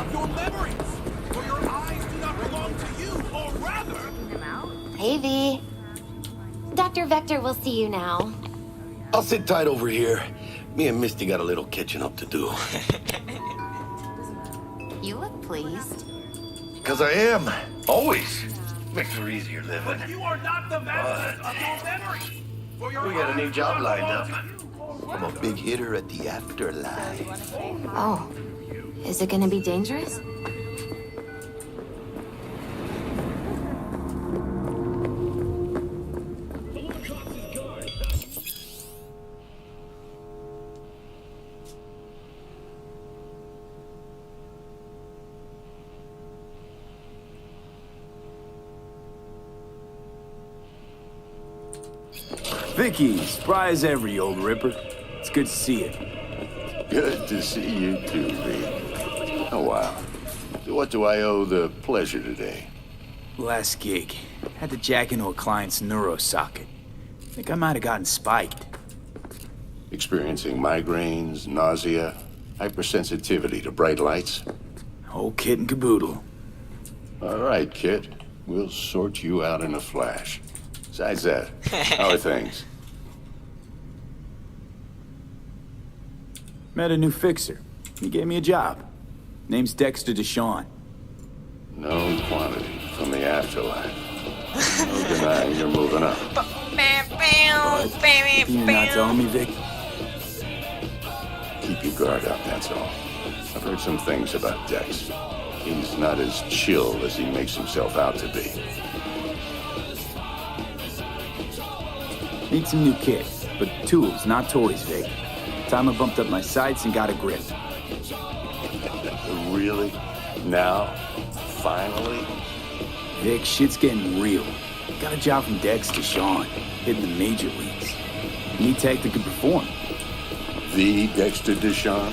up your memories, for your eyes do not belong to you, or rather... Hey, V. Dr. Vector will see you now. I'll sit tight over here. Me and Misty got a little catching up to do. You look pleased. Because I am. Always. Makes for easier living. You are not the master of your memories. For your We got a new eyes job do not lined belong up. to you, or I'm a big hitter at the afterlife. Oh. Is it gonna be dangerous? Vicky, spry as ever, you old ripper. It's good to see you. Good to see you too, V. Oh, wow. To what do I owe the pleasure today? Last gig. Had to jack into a client's neurosocket. Think I might have gotten spiked. Experiencing migraines, nausea, hypersensitivity to bright lights? Whole kit and caboodle. All right, kid. We'll sort you out in a flash. Besides that, how are things? Met a new fixer. He gave me a job. Name's Dexter Deshawn. Known quantity from the afterlife. No denying you're moving up. But, you're not telling me, Vic? Keep your guard up, that's all. I've heard some things about Dex. He's not as chill as he makes himself out to be. Need some new kit, but tools, not toys, Vic. Time I bumped up my sights and got a grip. Really? Now? Finally? Vic, shit's getting real. Got a job from Dex to Sean, hitting the major leagues. Need tech that can perform. The Dexter Deshawn?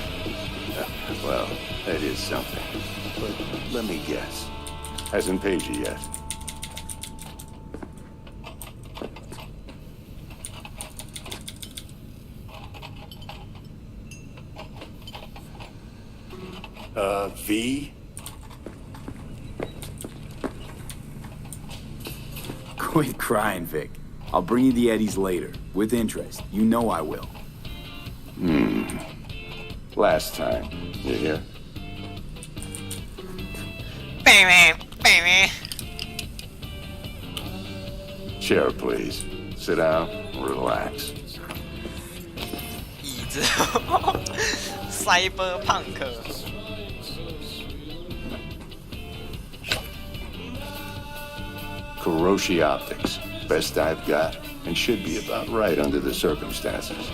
Well, that is something. But let me guess. Hasn't paid you yet. V? Quit crying, Vic. I'll bring you the Eddies later, with interest. You know I will. Last time. You hear? Chair, please. Sit down, relax. 椅子，Cyberpunk。Kuroshi Optics. Best I've got, and should be about right under the circumstances.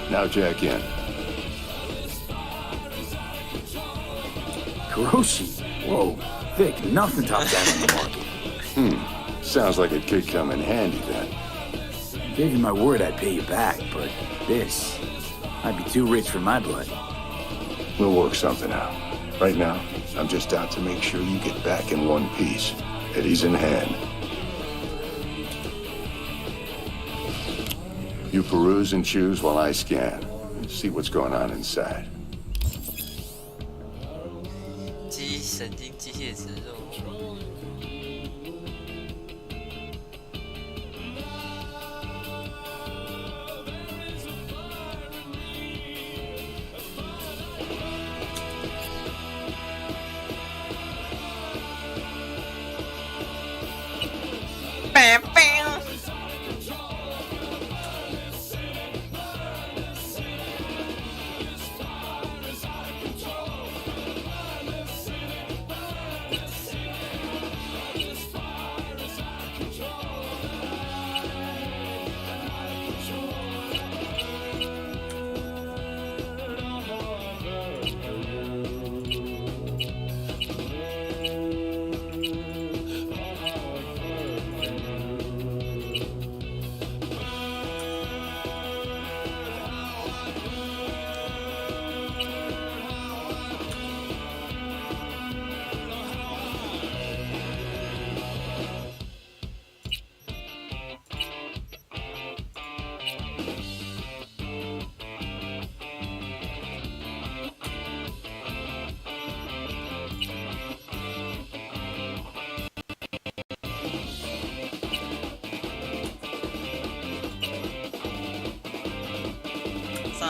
Now jack in. Kuroshi? Whoa. Vic, nothing tops that on the market. Sounds like it could come in handy then. Gave you my word I'd pay you back, but this might be too rich for my blood. We'll work something out. Right now, I'm just out to make sure you get back in one piece. Eddie's in hand. You peruse and choose while I scan. See what's going on inside. 肌神经机械植入。bam bam。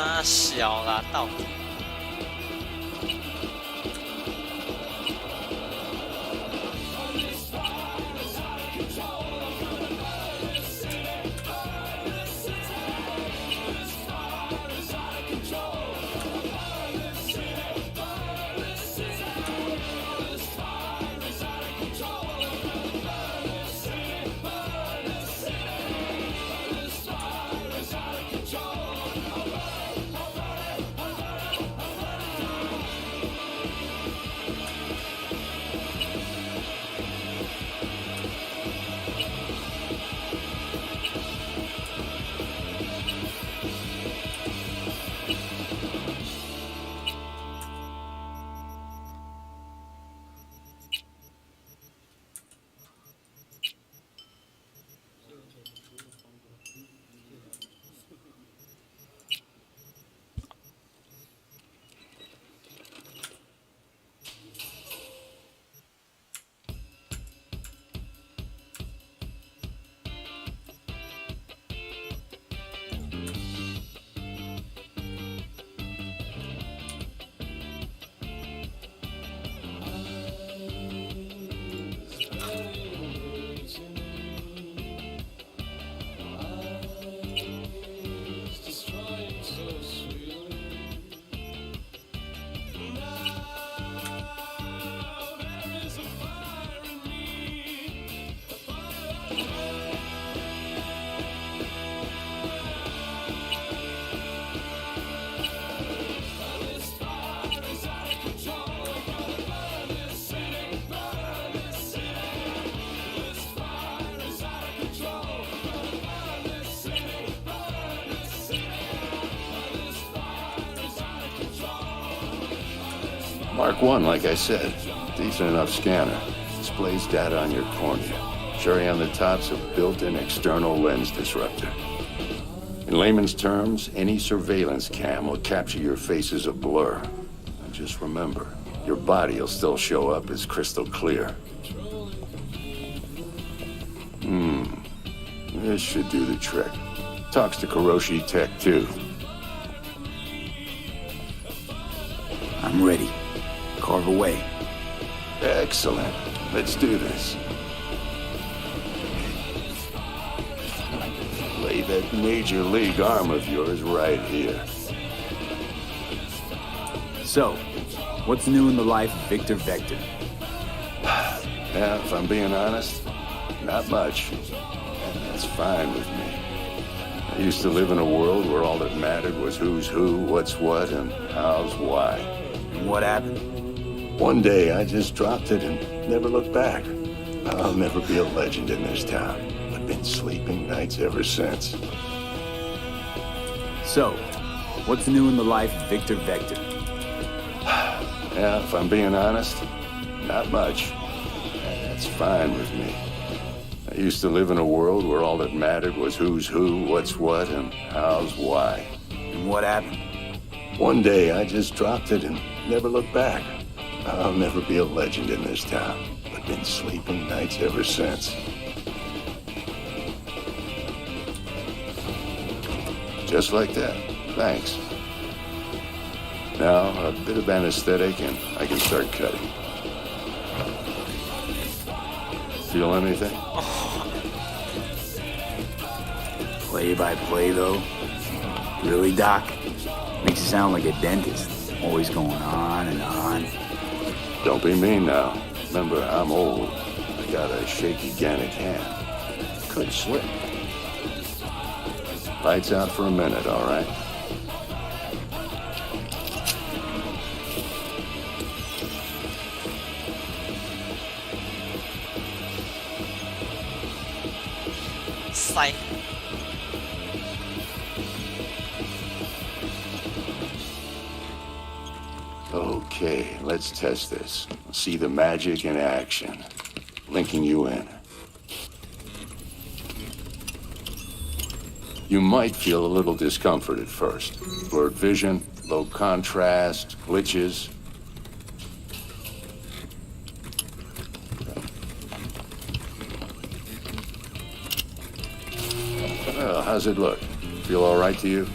啊，小啦，到底。Mark 1, like I said. Decent enough scanner. Displays data on your cornea. Cherry on the top's a built-in external lens disruptor. In layman's terms, any surveillance cam will capture your face as a blur. And just remember, your body will still show up as crystal clear. This should do the trick. Talks to Kuroshi Tech, too. I'm ready. Carve away. Excellent. Let's do this. Lay that major league arm of yours right here. So, what's new in the life of Victor Vector? Yeah, if I'm being honest, not much. And that's fine with me. I used to live in a world where all that mattered was who's who, what's what, and how's why. And what happened? One day, I just dropped it and never looked back. I'll never be a legend in this town. I've been sleeping nights ever since. So, what's new in the life of Victor Vector? Yeah, if I'm being honest, not much. And that's fine with me. I used to live in a world where all that mattered was who's who, what's what, and how's why. And what happened? One day, I just dropped it and never looked back. I'll never be a legend in this town. I've been sleeping nights ever since. Just like that. Thanks. Now, a bit of anesthetic and I can start cutting. Feel anything? Play by play, though? Really, Doc? Makes you sound like a dentist. Always going on and on. Don't be mean now. Remember, I'm old. I got a shaky Gannic hand. Could slip. Lights out for a minute, all right? Psych. Okay, let's test this. See the magic in action. Linking you in. You might feel a little discomfort at first. Blurred vision, low contrast, glitches. Well, how's it look? Feel all right to you?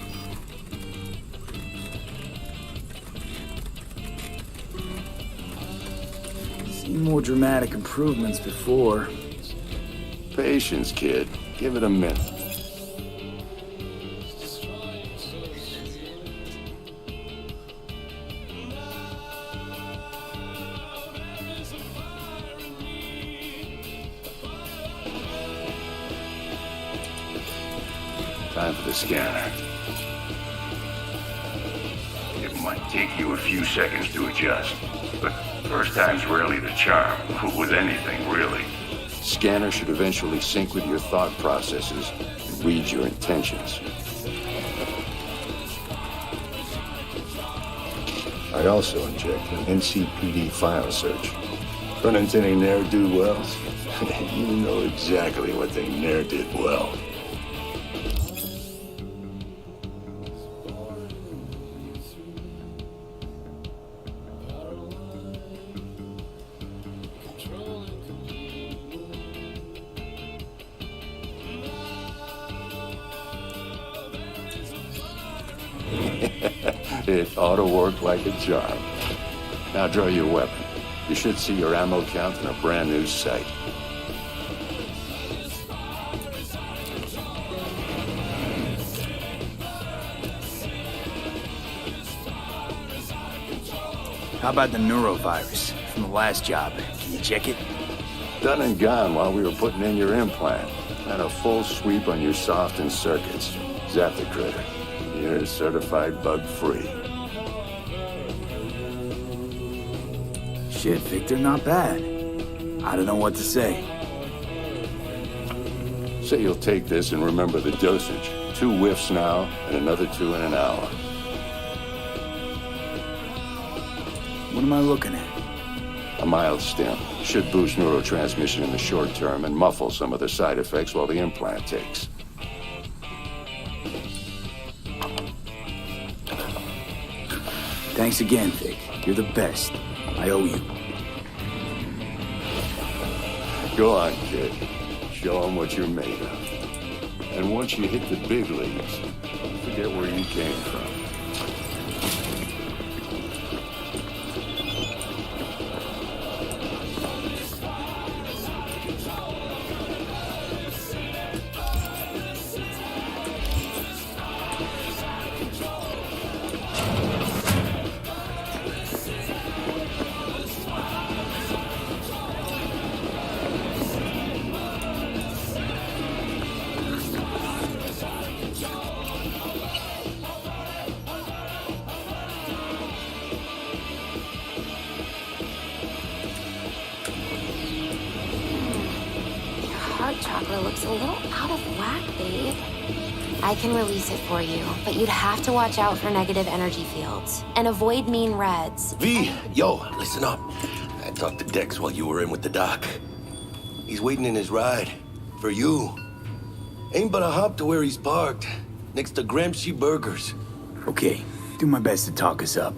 Seen more dramatic improvements before. Patience, kid. Give it a minute. Time for the scanner. It might take you a few seconds to adjust, but first time's rarely the charm, with anything, really. Scanner should eventually sync with your thought processes and read your intentions. I also inject an NCPD file search. Run into any ne'er-do-wells? You know exactly what they ne'er did well. It ought to work like a charm. Now draw your weapon. You should see your ammo count in a brand new sight. How about the neurovirus from the last job? Can you check it? Done and gone while we were putting in your implant. And a full sweep on your soft and circuits. Zap the critter. You're certified bug-free. Shit, Victor, not bad. I don't know what to say. Say you'll take this and remember the dosage. 2 whiffs now, and another 2 in an hour. What am I looking at? A mild stim. Should boost neurotransmission in the short term and muffle some of the side effects while the implant takes. Thanks again, Vic. You're the best. I owe you. Go on, kid. Show them what you're made of. And once you hit the big leagues, forget where you came from. Heart chakra looks a little out of whack, babe. I can release it for you, but you'd have to watch out for negative energy fields and avoid mean reds. V, yo, listen up. I talked to Dex while you were in with the doc. He's waiting in his ride. For you. Ain't but a hop to where he's parked. Next to Gramsci Burgers. Okay, do my best to talk us up.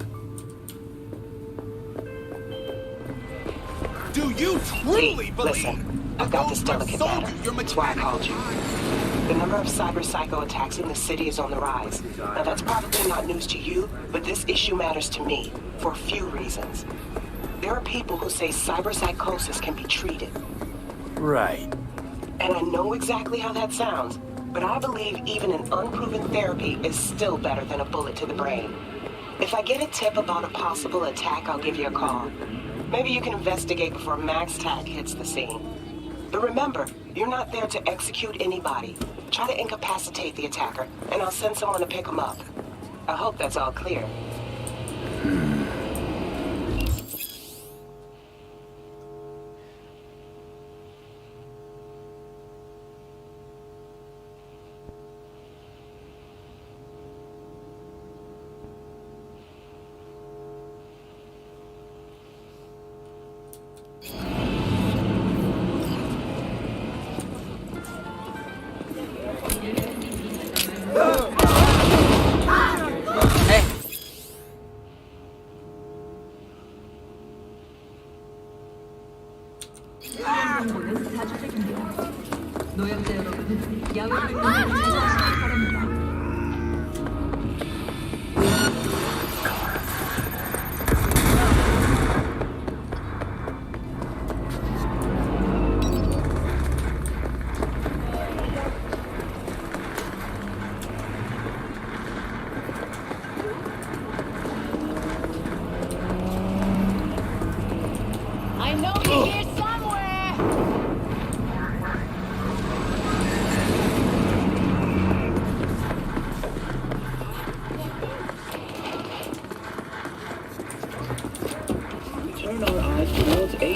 Do you truly believe? Listen, I've got this delicate matter. That's why I called you. The number of cyber psycho attacks in the city is on the rise. Now that's probably not news to you, but this issue matters to me for a few reasons. There are people who say cyber psychosis can be treated. Right. And I know exactly how that sounds, but I believe even an unproven therapy is still better than a bullet to the brain. If I get a tip about a possible attack, I'll give you a call. Maybe you can investigate before Max Tack hits the scene. But remember, you're not there to execute anybody. Try to incapacitate the attacker, and I'll send someone to pick him up. I hope that's all clear.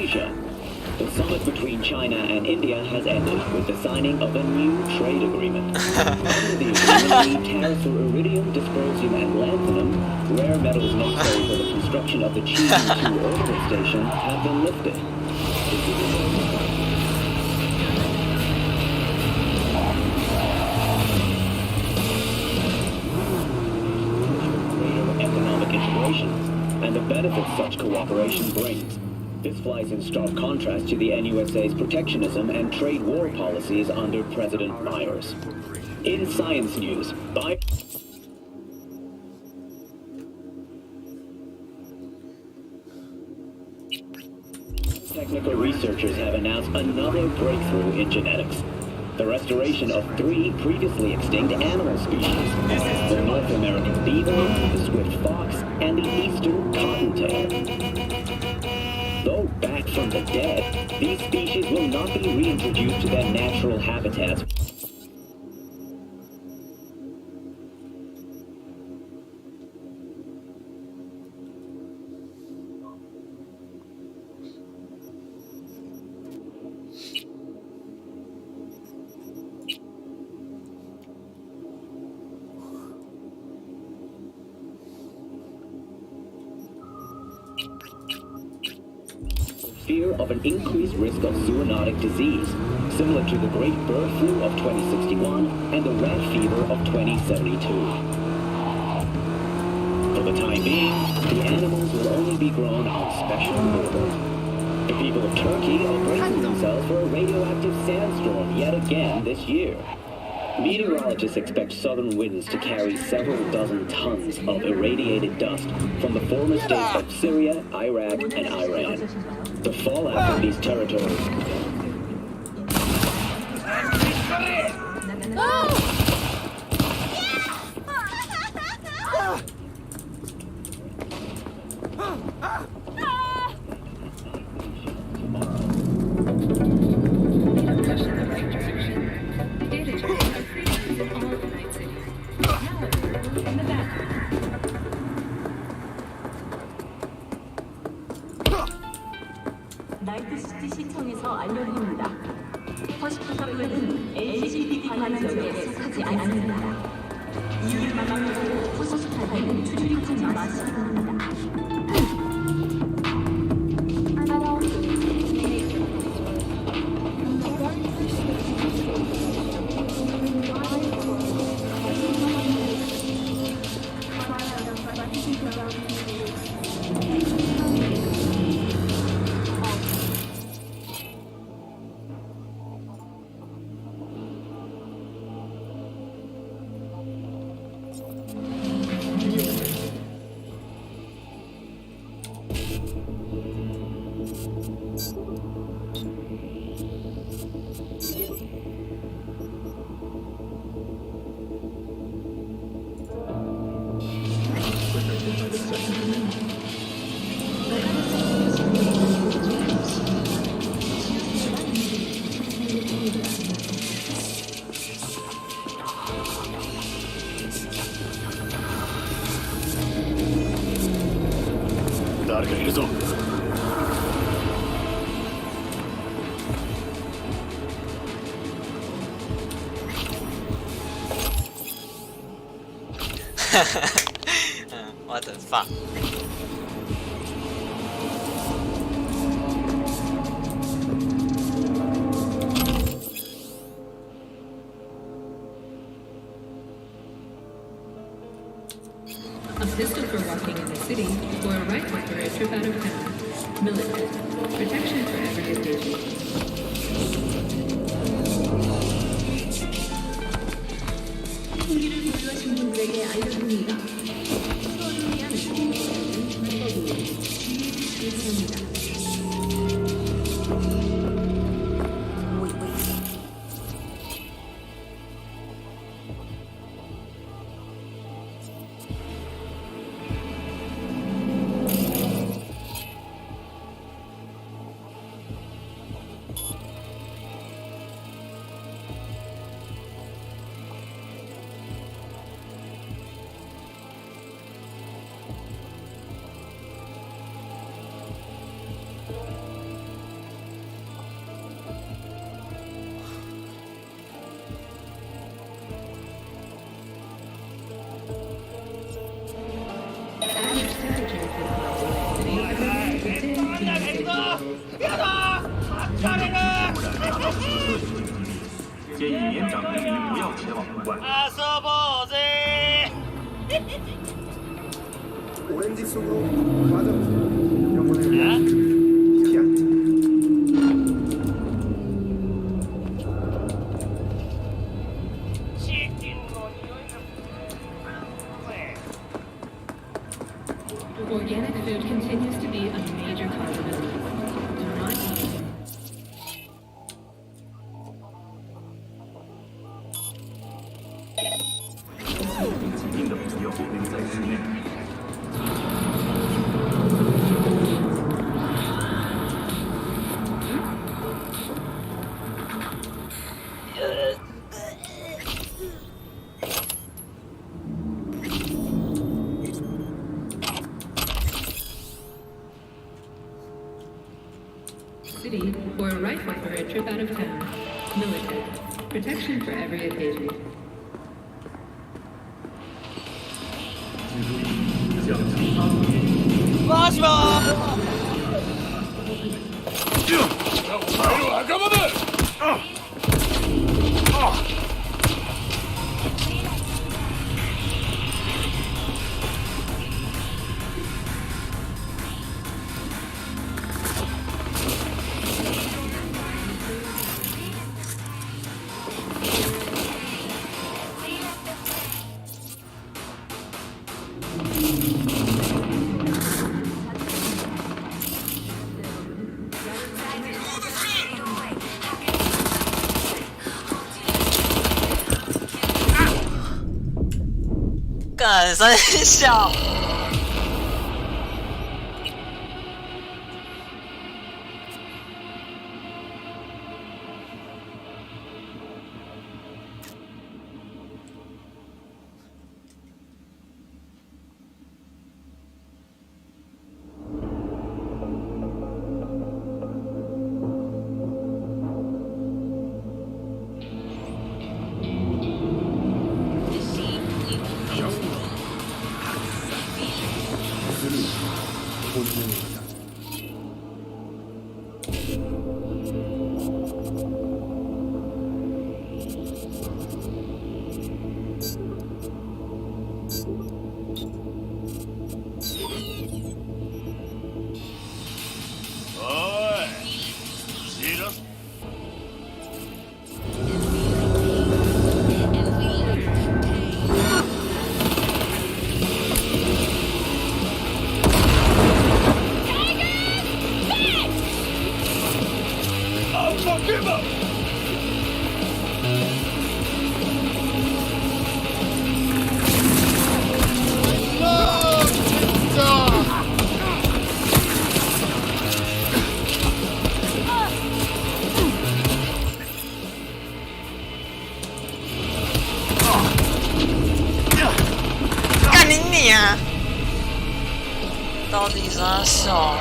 Asia. The summit between China and India has ended with the signing of a new trade agreement. Under the agreement, the tariffs for iridium, dysprosium, and lanthanum, rare metals necessary for the construction of the Chi-2 orbital station, have been lifted. Greater economic integration and the benefits such cooperation brings. This flies in stark contrast to the NUSA's protectionism and trade war policies under President Myers. In science news, technical researchers have announced another breakthrough in genetics. The restoration of 3 previously extinct animal species: the North American beaver, the swift fox, and the eastern cottontail. Though back from the dead, these species will not be reintroduced to their natural habitats. Fear of an increased risk of zoonotic disease, similar to the Great Bird Flu of 2061 and the Rat Fever of 2072. For the time being, the animals will only be grown on special orders. The people of Turkey are bracing themselves for a radioactive sandstorm yet again this year. Meteorologists expect southern winds to carry several dozen tons of irradiated dust from the former states of Syria, Iraq, and Iran. The fallout from these territories. 나이트시티 시청에서 알려드립니다. 허스피탈은 LCD 관한 지역에 속하지 않습니다. 이를 막으려고 허스피탈은 출입하지 마시기 바랍니다. What the fuck? A pistol for walking in the city, or a rifle for a trip out of town. Military. Protection for every occasion. 분들에게 알려줍니다. 수원을 위한 방법이 주의해주십니다. 建议年长人民不要前往门外。 오렌지 속으로 맞아. 영혼을 피한다. Organic food continues to be a major cause of illness. Do not eat. City or a rifle for a trip out of town. Military. Protection for every occasion.干三小。到底啥小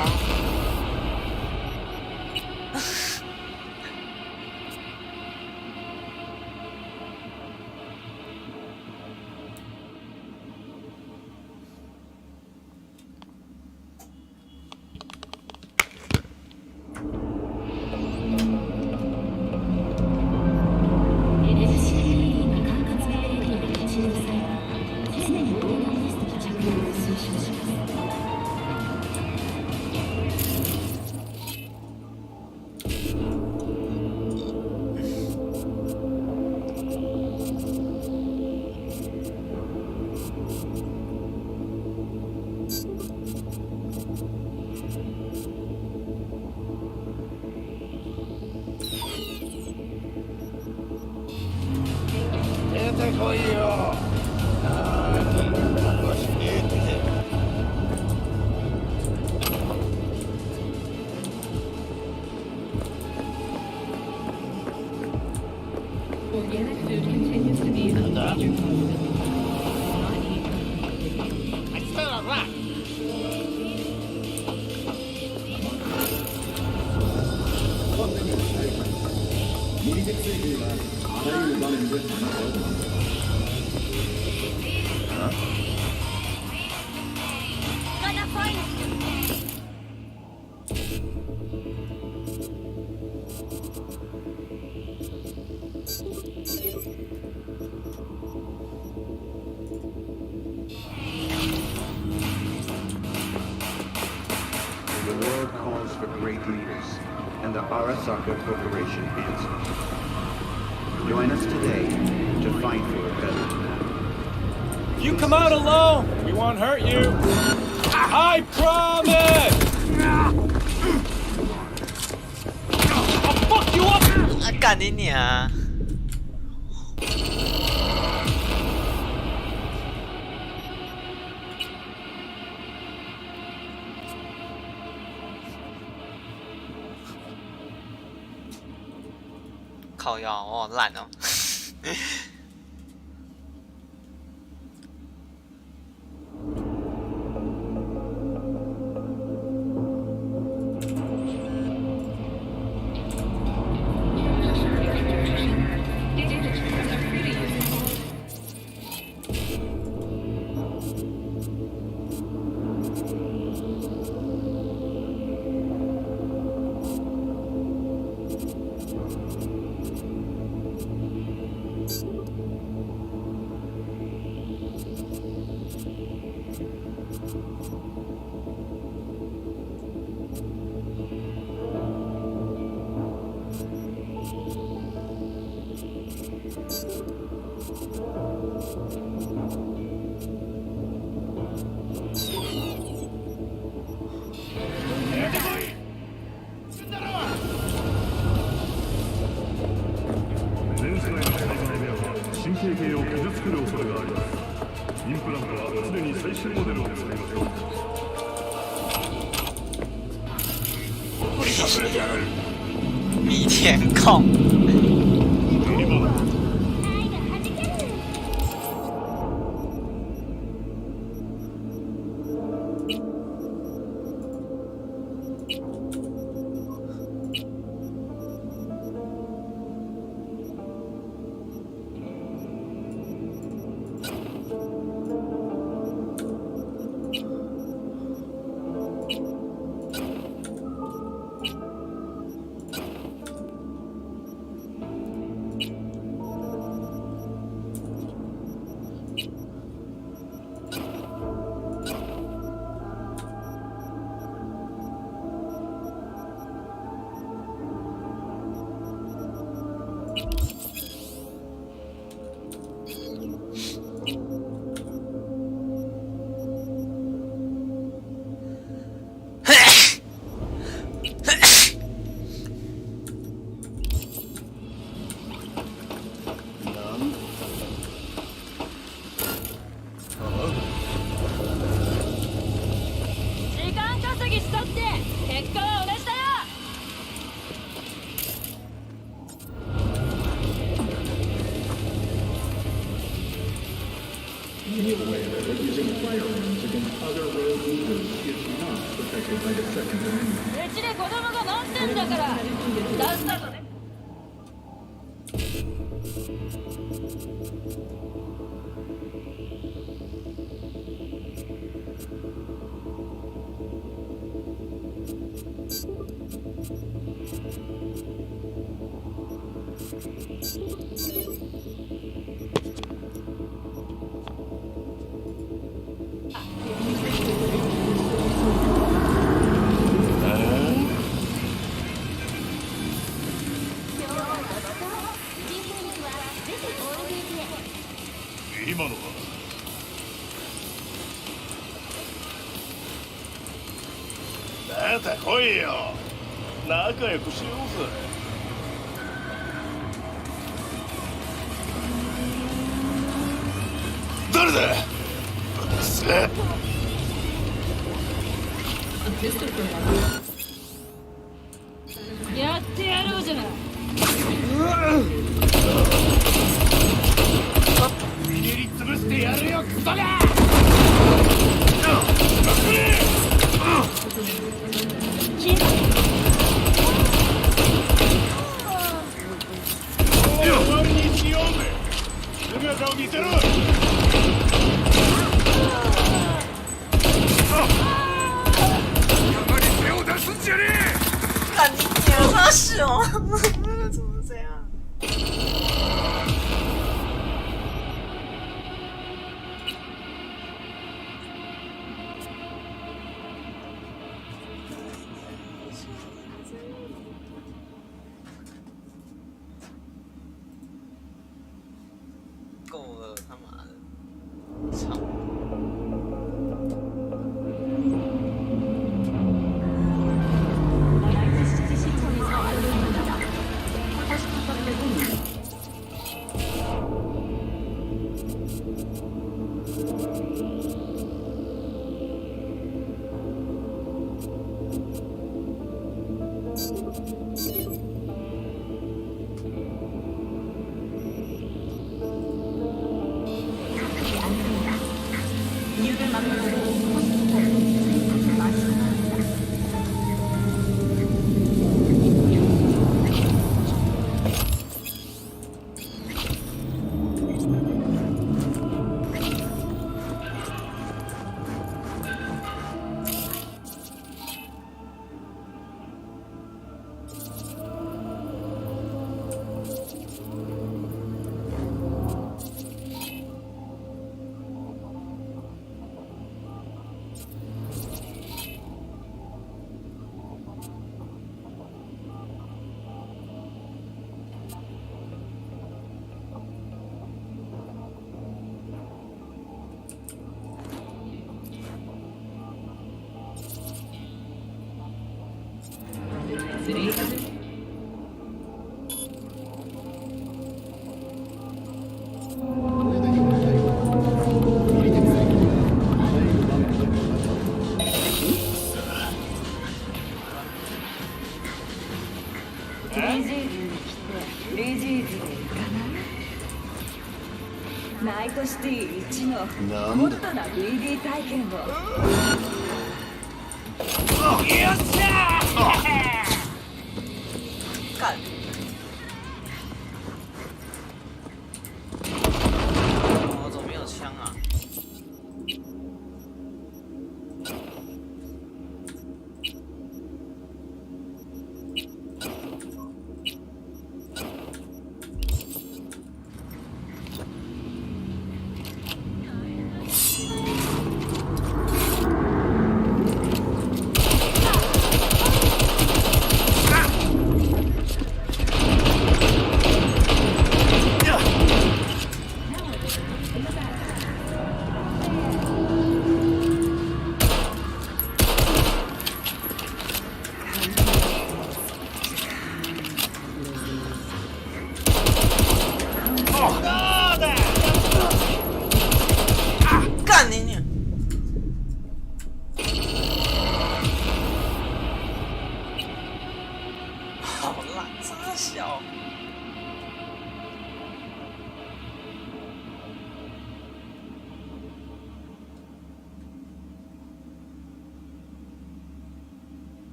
？Organic food continues to be a major cause of illness. Do not eat. I smell a rat. Gonna find world calls for great leaders, and the Arasaka Corporation answers. Join us today to fight for a better tomorrow. You come out alone! We won't hurt you! I promise! I'll fuck you up! 啊，干你娘！靠腰，我好烂哦。形形を傷つける恐れがあります。インプラントは常に最新モデルを使います。米田控。Be aware that using firearms against other road users is not protected by the Second Amendment. うちで子供が乗ってんだから出したぞね。今のはあなた来いよ。仲良くしようぜ。誰だ？やってやろうじゃない。ひり潰してやるよ、クソが！終わりにしようぜ。姿を見せろ。やはり手を出すんじゃねえ。干你娘！他手，怎么这样？そして一のなんだホットな BD 体験を。よっしゃ干！哦，怎么没有枪啊？干你你！好烂，这么小。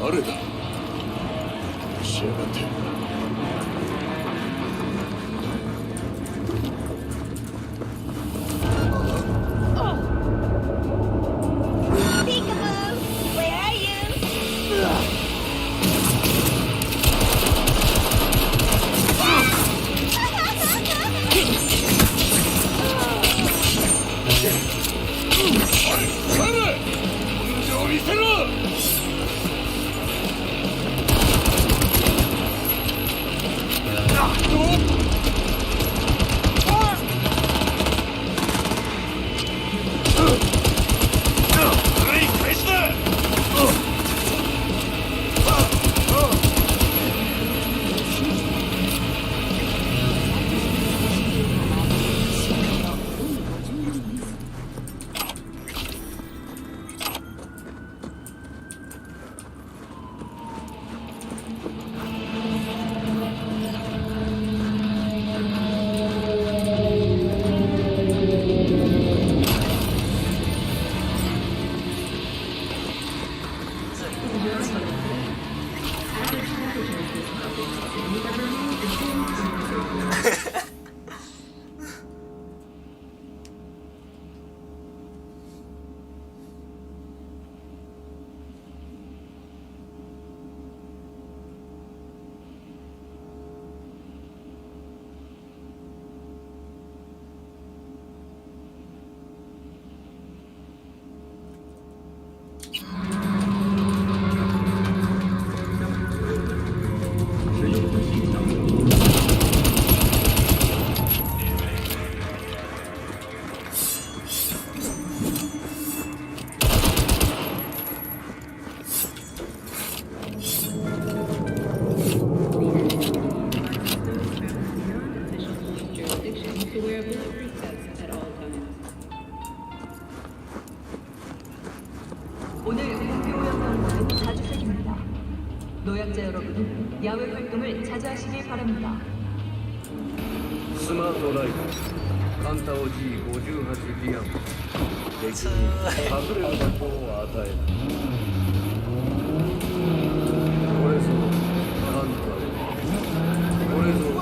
誰だ仕上がってスマートライフカンタオ G58 リアム敵に隠れる場所を与えるこれぞカンタオこれぞ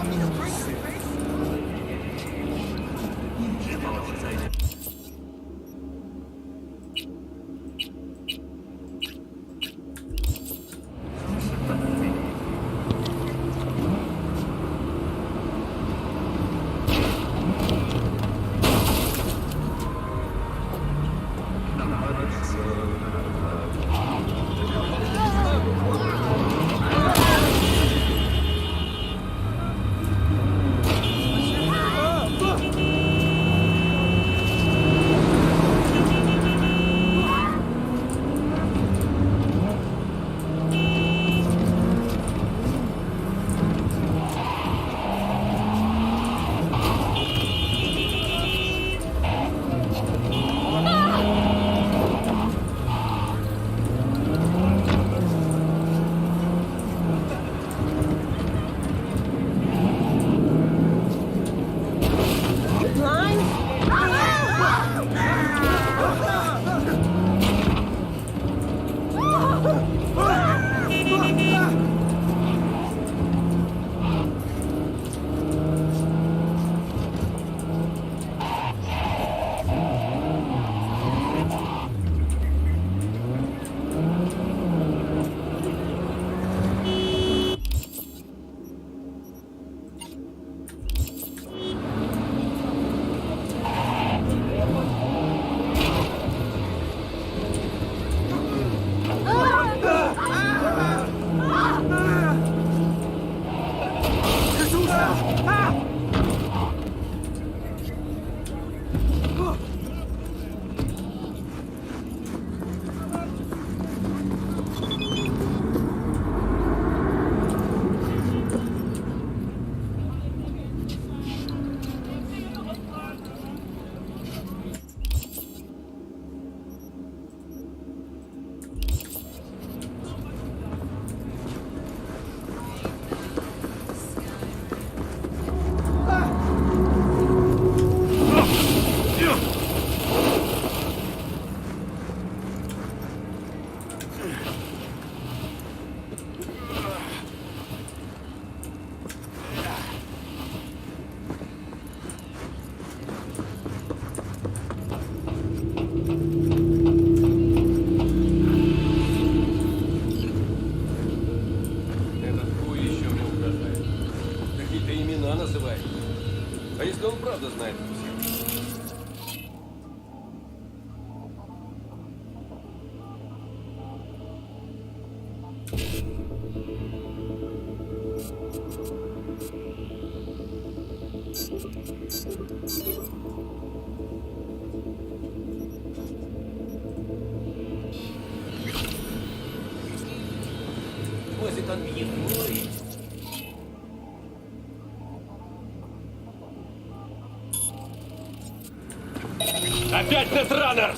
Опять Нетранер!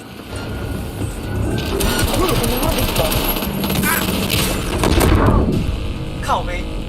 靠背。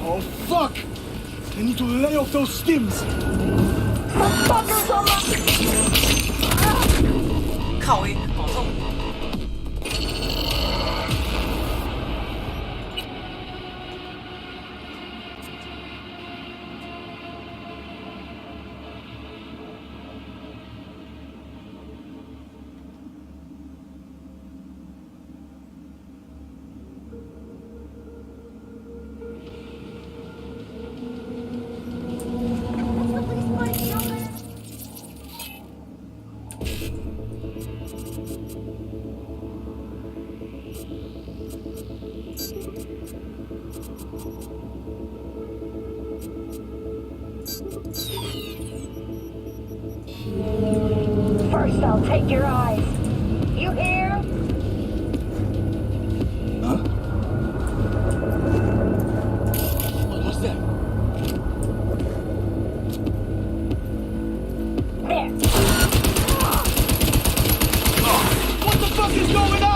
Oh, fuck! I need to lay off those stims! 靠音，好痛！ First, I'll take your eyes. You hear? Huh? What's that? There. What the fuck is going on?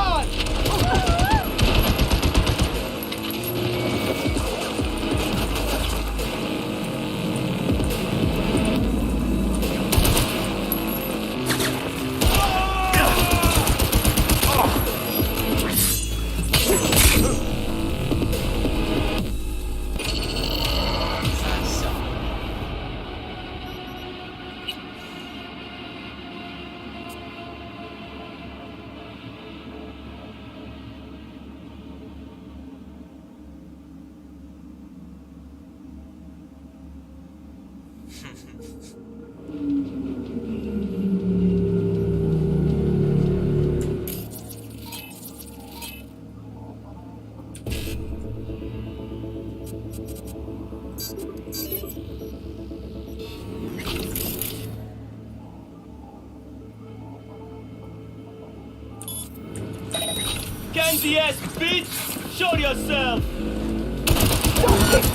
Candy ass bitch! Show yourself!21000。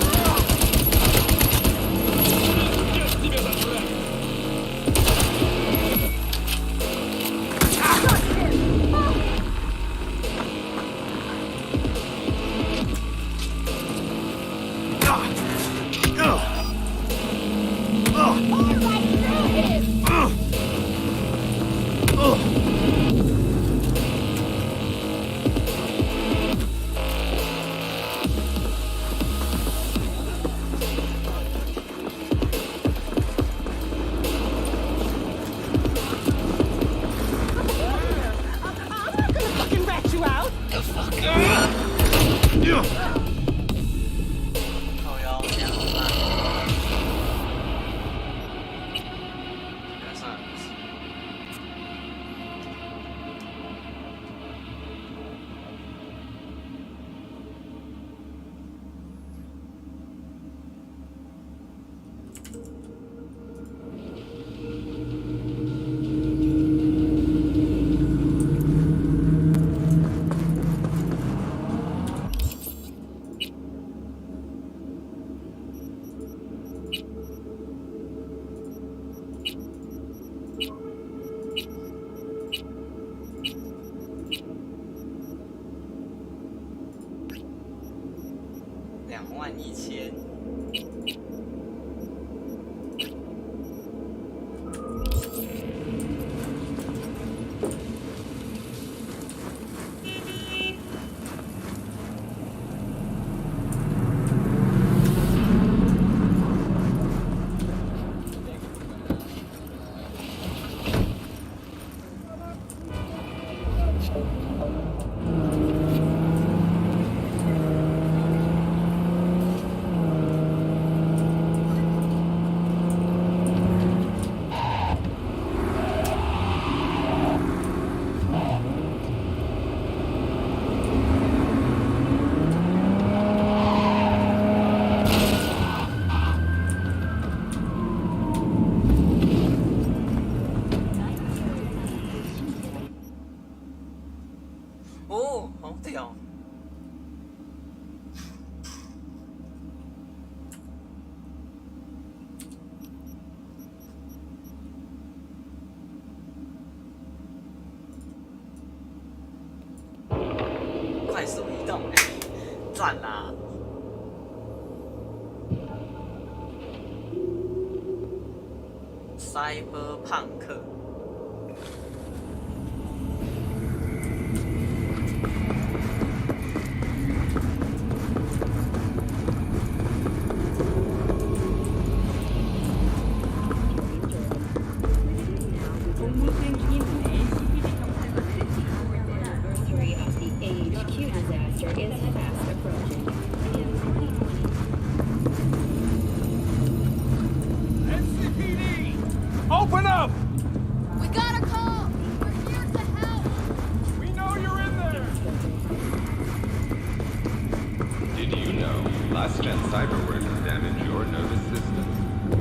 哦，好屌！快速移动，赞啦！ Cyberpunk。Open up! We got a call! We're here to help! We know you're in there! Did you know last-gen cyberworks damage your nervous system?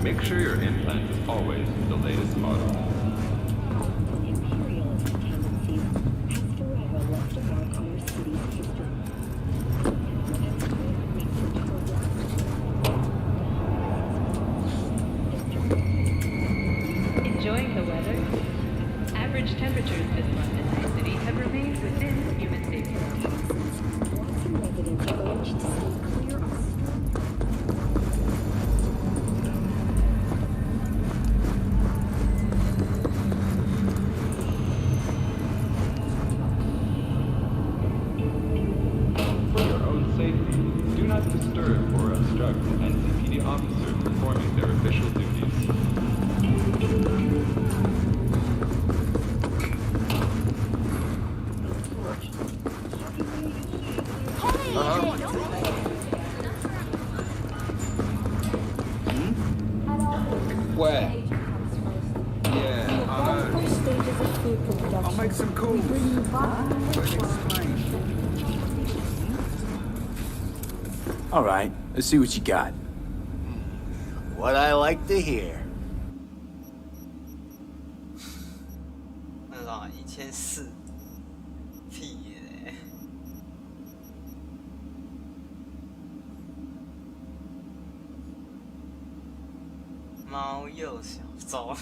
Make sure your implant is always the latest model. Imperialist tendencies has forever left a mark on our city's history. Enjoying the weather? Average temperatures this month in my city have remained within human safety. Watson residents are urged to stay clear of For your own safety, do not disturb or obstruct an NCPD officer performing their official duties. Where? Yeah, I'll make some calls. All right, let's see what you got. What I like to hear. 那种1400屁嘞！猫鼬小周。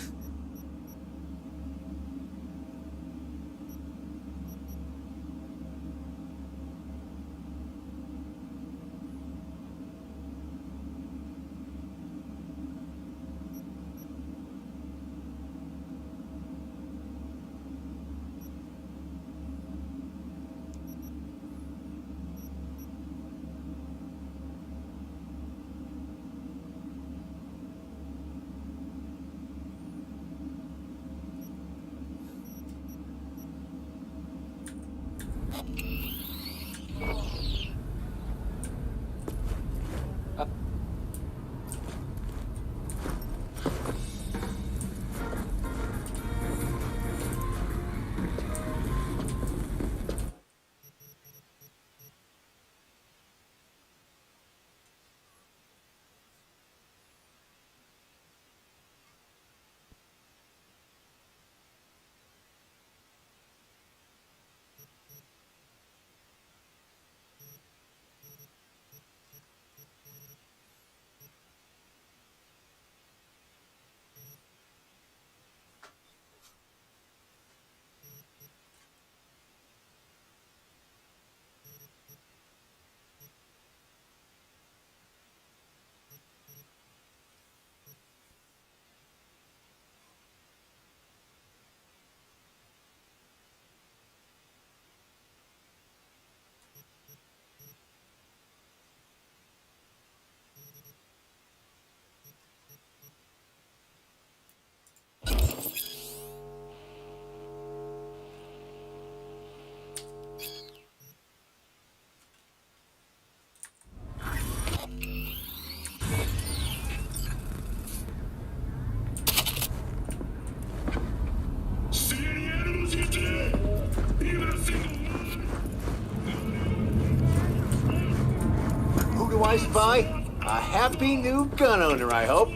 Who do I spy? A happy new gun owner, I hope.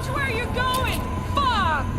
Watch where you're going! Fuck!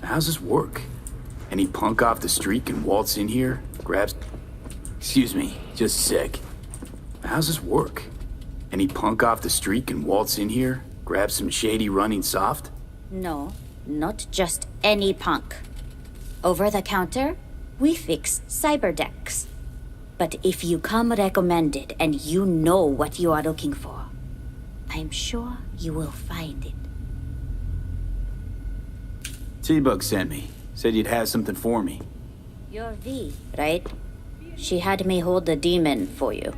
How's this work? Any punk off the street can waltz in here, grabs... Excuse me, just a sec. How's this work? Any punk off the street can waltz in here, grab some shady running soft? No, not just any punk. Over the counter, we fix cyberdecks. But if you come recommended and you know what you are looking for, I'm sure you will find it. T-Bug sent me. Said you'd have something for me. You're V, right? She had me hold the demon for you.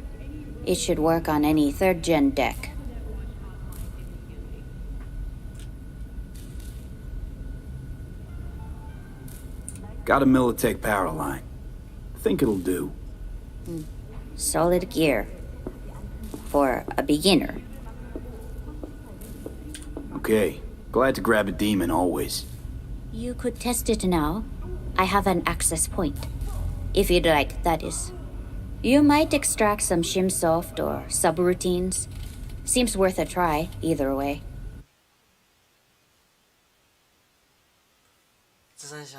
It should work on any 3rd-gen deck. Got a Militech power line. Think it'll do. Solid gear. For a beginner. Okay. Glad to grab a demon always. You could test it now. I have an access point. If you'd like, that is. You might extract some shimsoft or subroutines. Seems worth a try, either way. 只剩下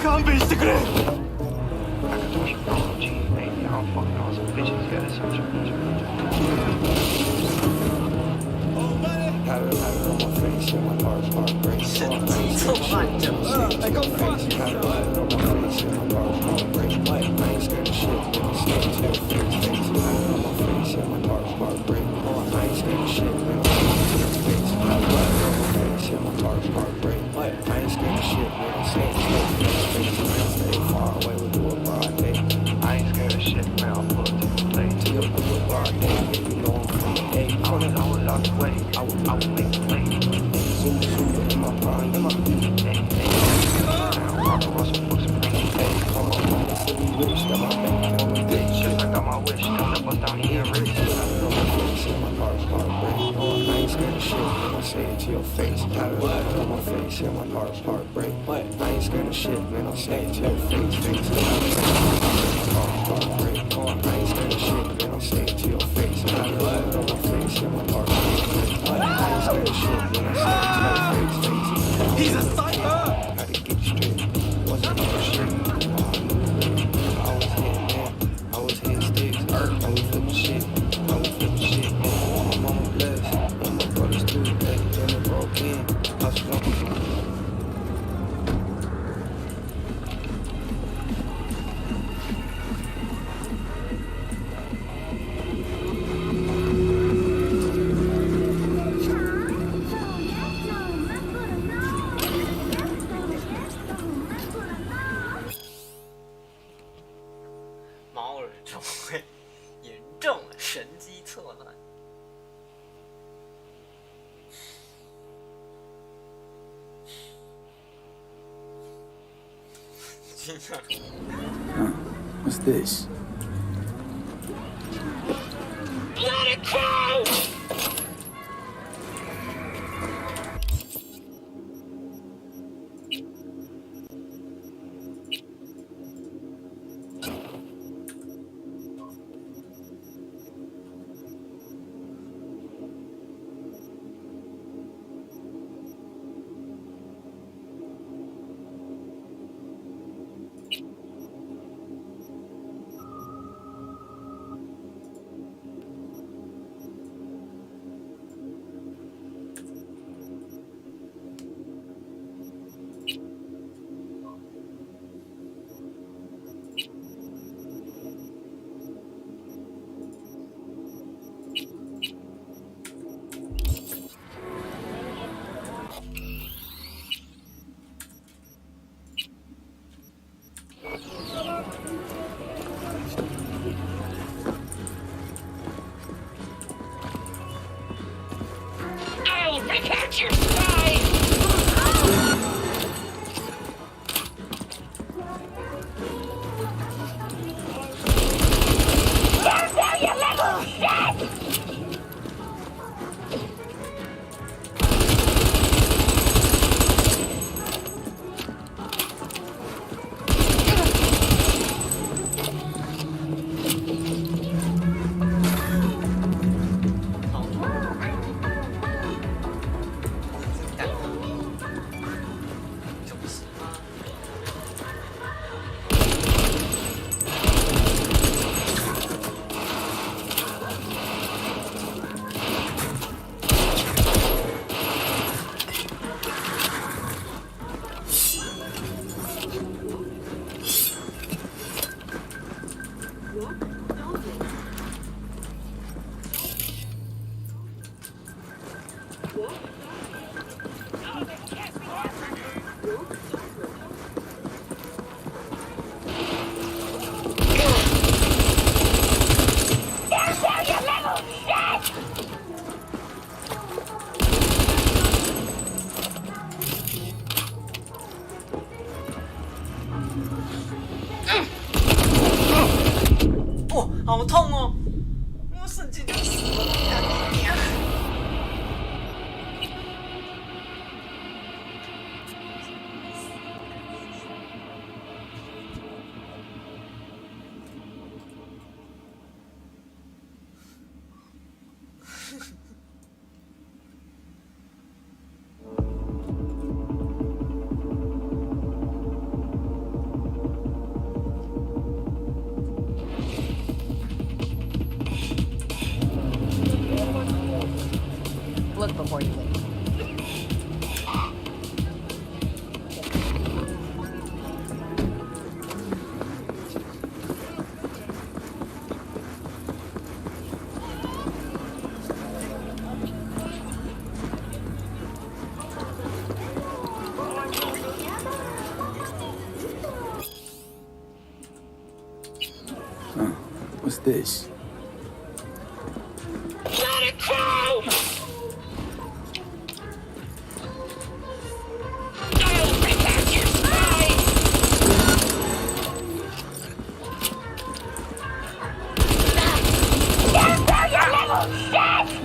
勘弁してくれ Technology may now find us visions He's a sniper! Huh. What's this? Let it go! I'll recapture your spy! Burn down your level, shit! Huh. What's this? Let it go! I'll protect your spine! Down, down, you little shit!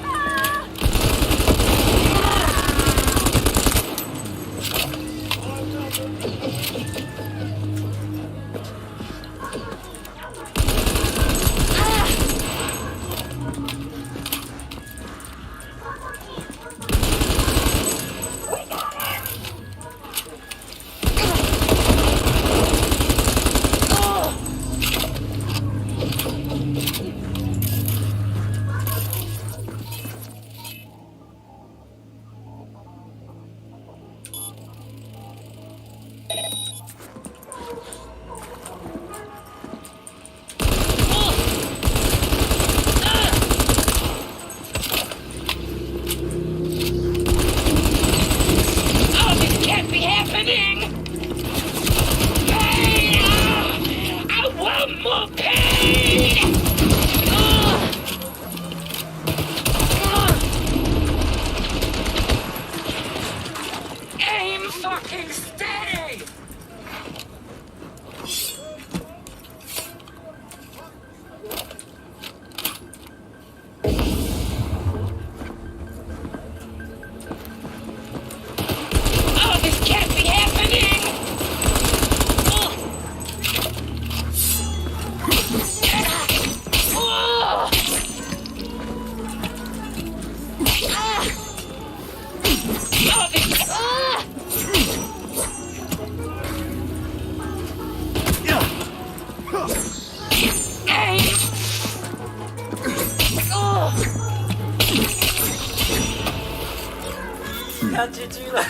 要 GG 了。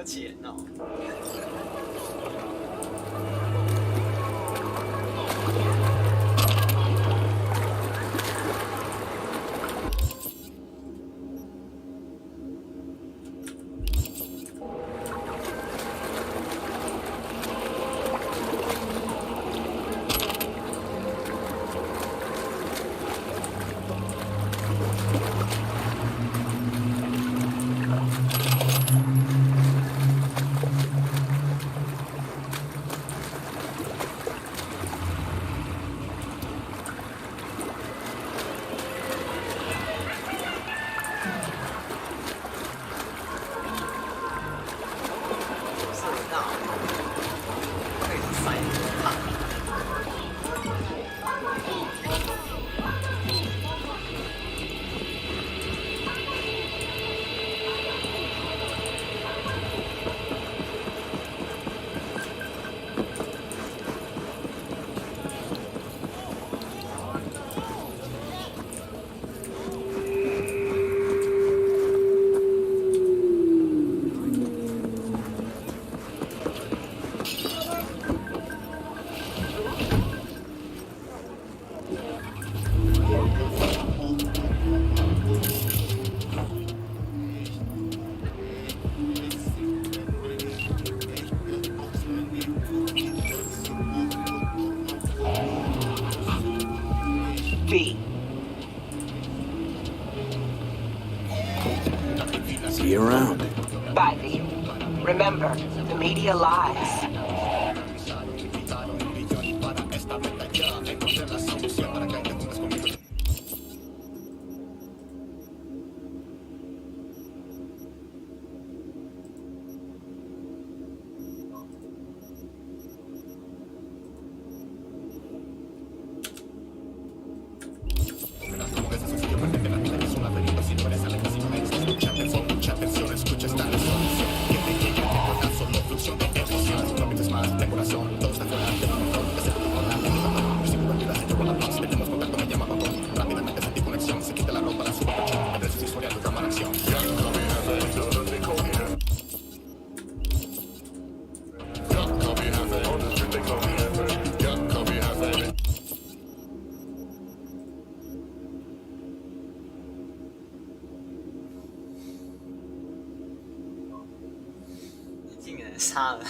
钱哦。V. See you around. Bye, V. Remember, the media lies.杀了。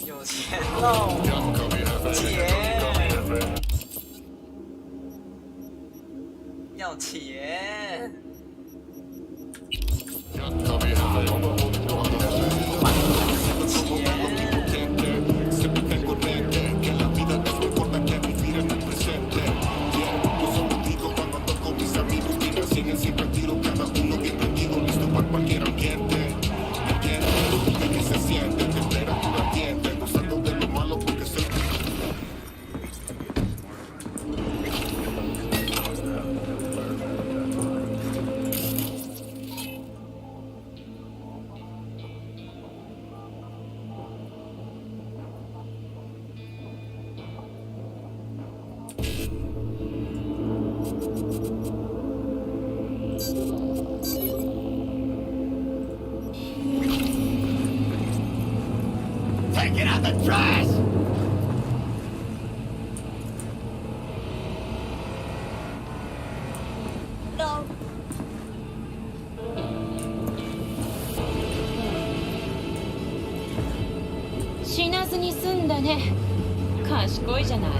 有钱喽，钱，要钱。Take it out the trash! No. 死なずに済んだね。賢いじゃない。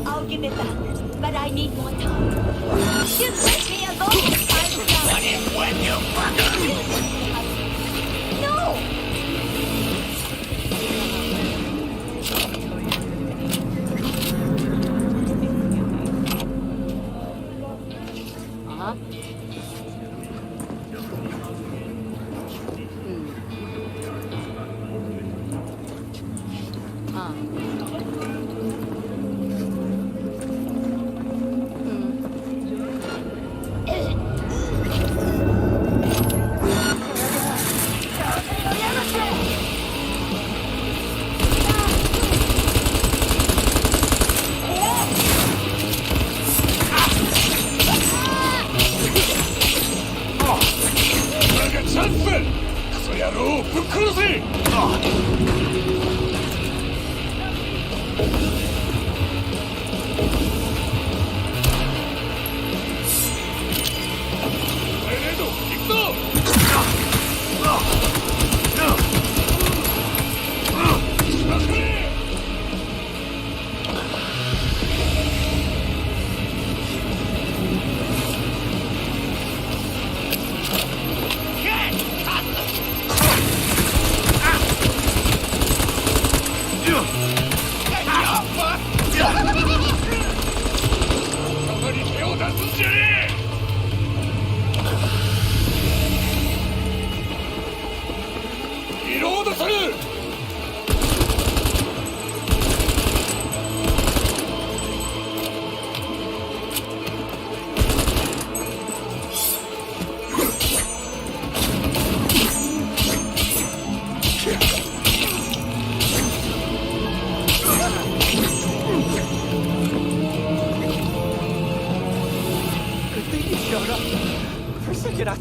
I'll give it back, but I need more time. You let me alone, Cyberpunk! What is when you fucker? No! Uh-huh.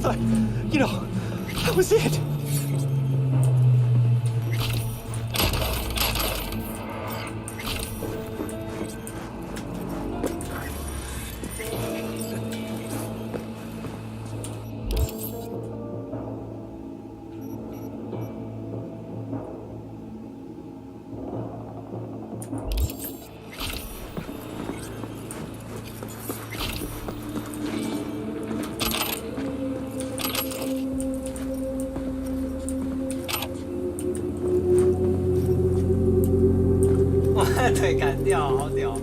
thought, you know, that was it.腿砍掉，好屌！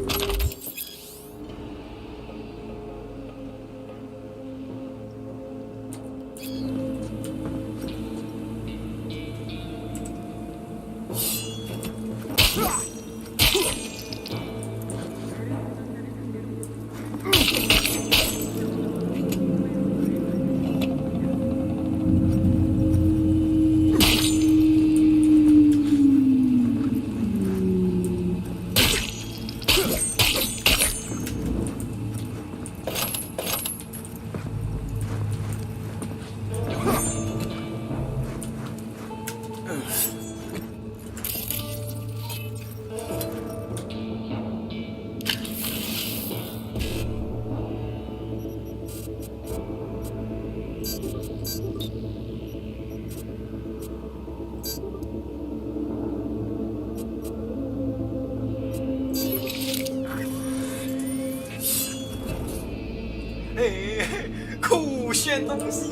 酷炫东西！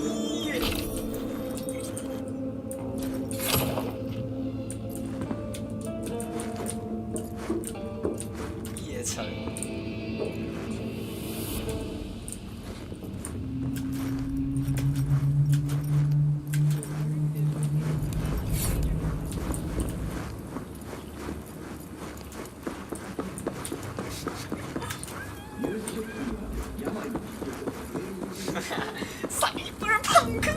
夜城。Cyberpunk。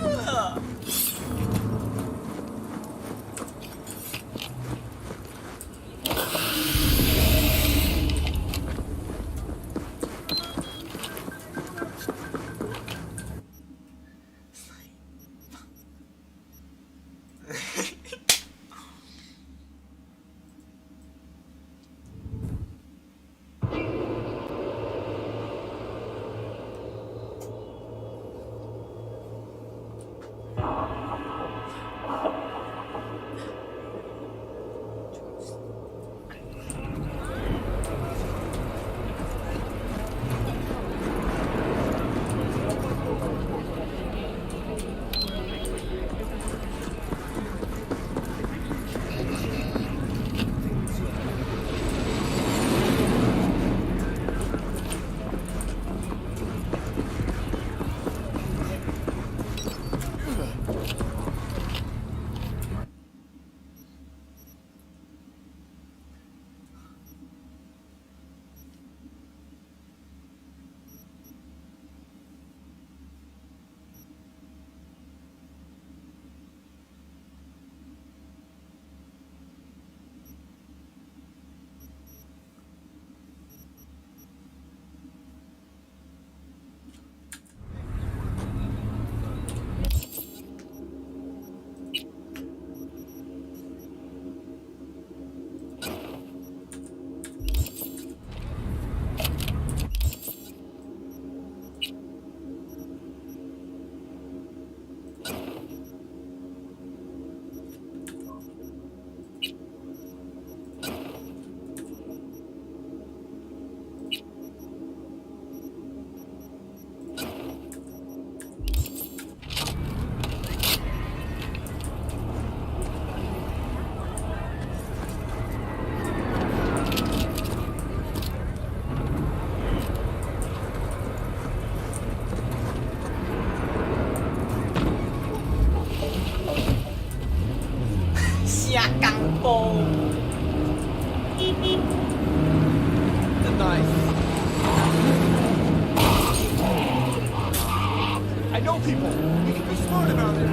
下岗包。I know people. We can be smart about it.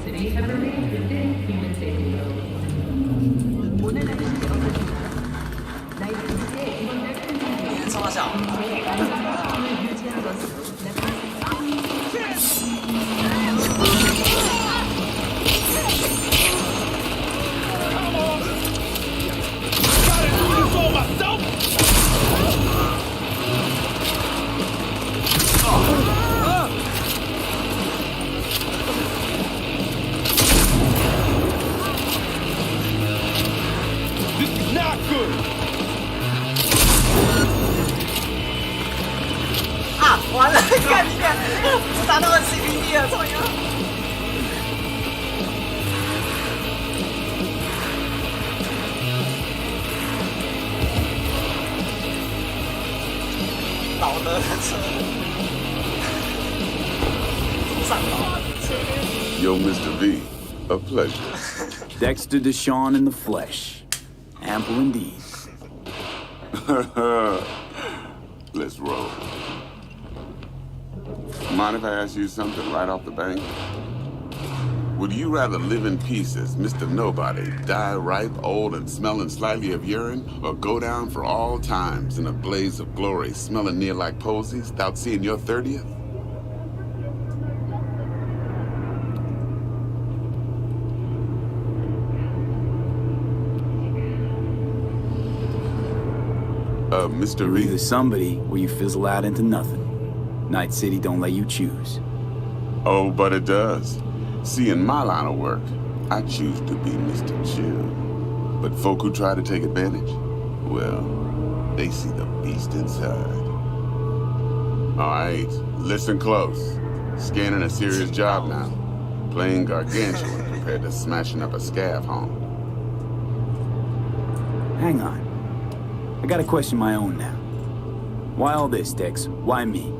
City have remained within human safety levels. 冲他笑。啊，完了，看你看，打到了 CPD 了，操你妈！老的车，上老的车。Yo, Mr. V, a pleasure. Dexter Deshawn in the flesh. Ample indeed. Let's roll. Mind if I ask you something right off the bank? Would you rather live in peace as Mr. Nobody, die ripe, old, and smelling slightly of urine, or go down for all times in a blaze of glory, smelling near like posies, without seeing your 30th? Mr. You're Reed? either somebody or you fizzle out into nothing. Night City don't let you choose. Oh, but it does. See, in my line of work, I choose to be Mr. Chill. But folk who try to take advantage, well, they see the beast inside. All right, listen close. Scanning a serious job now. Playing gargantuan compared to smashing up a scav home. Hang on. I got a question my own now. Why all this, Dex? Why me?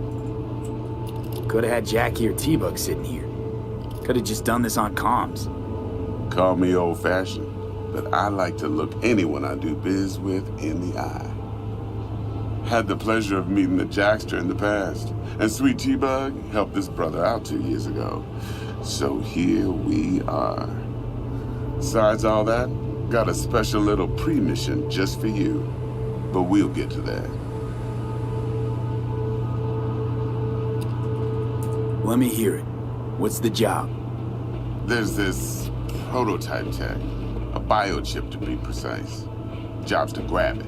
Could've had Jackie or T-Bug sitting here. Could've just done this on comms. Call me old-fashioned, but I like to look anyone I do biz with in the eye. Had the pleasure of meeting the Jackster in the past, and Sweet T-Bug helped this brother out 2 years ago. So here we are. Besides all that, got a special little pre-mission just for you. But we'll get to that. Let me hear it. What's the job? There's this prototype tech, a biochip to be precise. Job's to grab it.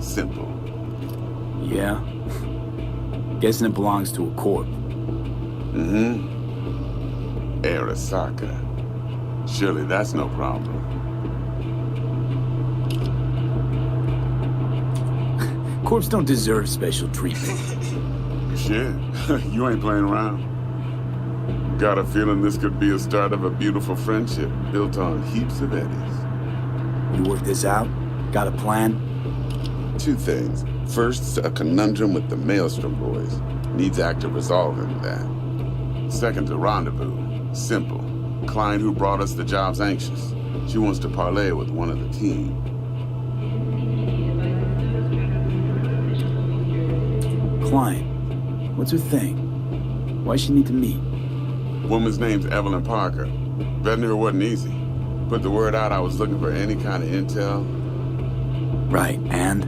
Simple. Yeah? Guessing it belongs to a corp. Mm-hmm. Arasaka. Surely that's no problem. Corps don't deserve special treatment. Shit, you ain't playing around. Got a feeling this could be a start of a beautiful friendship built on heaps of eddies. You work this out? Got a plan? 2 things. First, a conundrum with the Maelstrom boys. Needs active resolving that. Second, a rendezvous. Simple. Client who brought us the job's anxious. She wants to parlay with one of the team. Client. What's her thing? Why she need to meet? Woman's name's Evelyn Parker. Vetting her wasn't easy. Put the word out I was looking for any kind of intel. Right, and?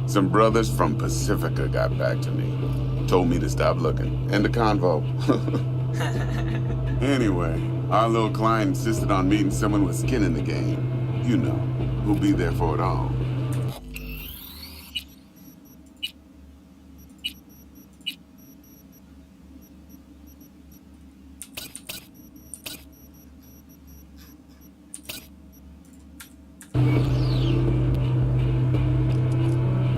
Some brothers from Pacifica got back to me. Told me to stop looking. End of convo. Anyway, our little client insisted on meeting someone with skin in the game. You know, who'll be there for it all.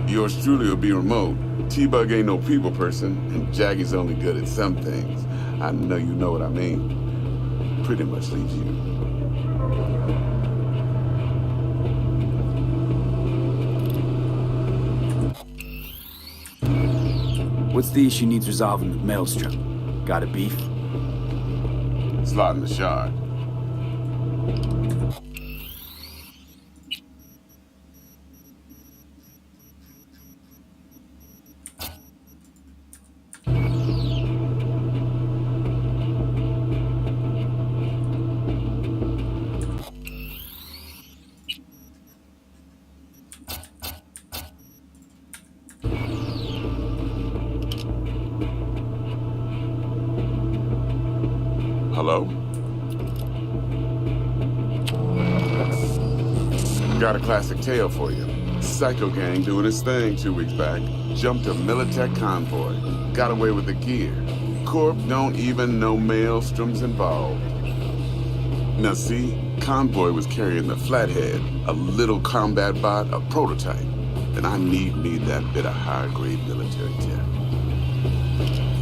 Yours truly will be remote. T-Bug ain't no people person, and Jaggy's only good at some things. I know you know what I mean. Pretty much leaves you. What's the issue needs resolving with Maelstrom? Got a beef? Slot in the shard. Hello? Got a classic tale for you. Psycho gang doing his thing 2 weeks back. Jumped a Militech convoy. Got away with the gear. Corp don't even know Maelstrom's involved. Now see, Convoy was carrying the Flathead, a little combat bot, a prototype. And I need me that bit of high-grade military tech.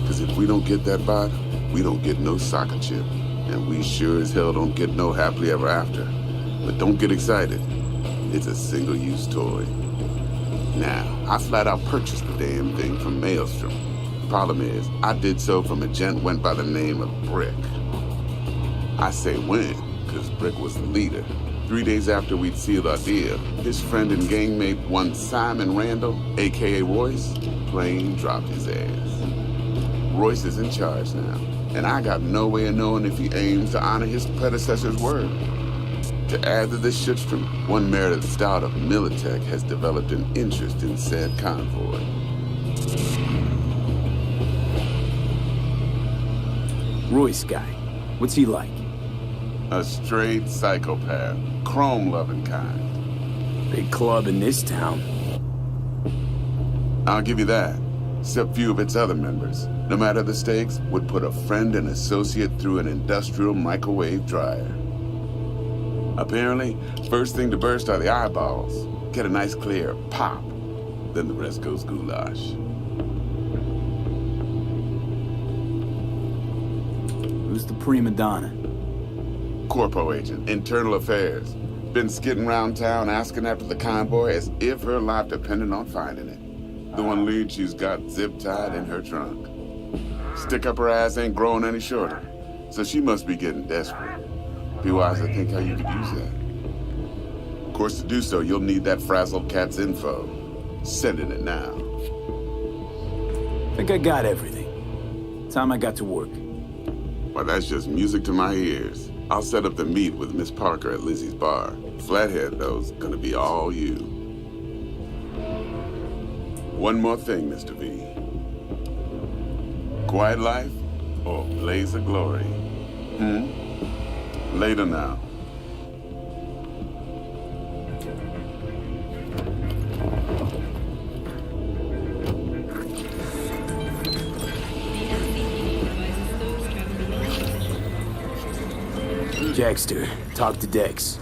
Because if we don't get that bot, we don't get no soccer chip. And we sure as hell don't get no happily ever after. But don't get excited. It's a single-use toy. Now, I flat out purchased the damn thing from Maelstrom. Problem is, I did so from a gent went by the name of Brick. I say when, because Brick was the leader. 3 days after we'd sealed our deal, his friend and gangmate, one Simon Randall, a.k.a. Royce, plain dropped his ass. Royce is in charge now, and I got no way of knowing if he aims to honor his predecessor's word. To add to this shitstrom, one Meredith Stout of Militech has developed an interest in said convoy. Royce guy, what's he like? A straight psychopath, chrome-loving kind. Big club in this town. I'll give you that. Except few of its other members, no matter the stakes, would put a friend and associate through an industrial microwave dryer. Apparently, first thing to burst are the eyeballs. Get a nice clear pop. Then the rest goes goulash. Who's the prima donna? Corpo agent, internal affairs. Been skidding around town asking after the convoy as if her life depended on finding it. The one lead she's got zip-tied in her trunk. Stick up her ass ain't growing any shorter, so she must be getting desperate. Be wise to think how you could use that. Of course, to do so, you'll need that frazzled cat's info. Sending it now. Think I got everything. Time I got to work. Well, that's just music to my ears. I'll set up the meet with Miss Parker at Lizzie's bar. Flathead, though's gonna be all you. One more thing, Mr. V. Quiet life or blaze of glory? Later now. Jackster, talk to Dex.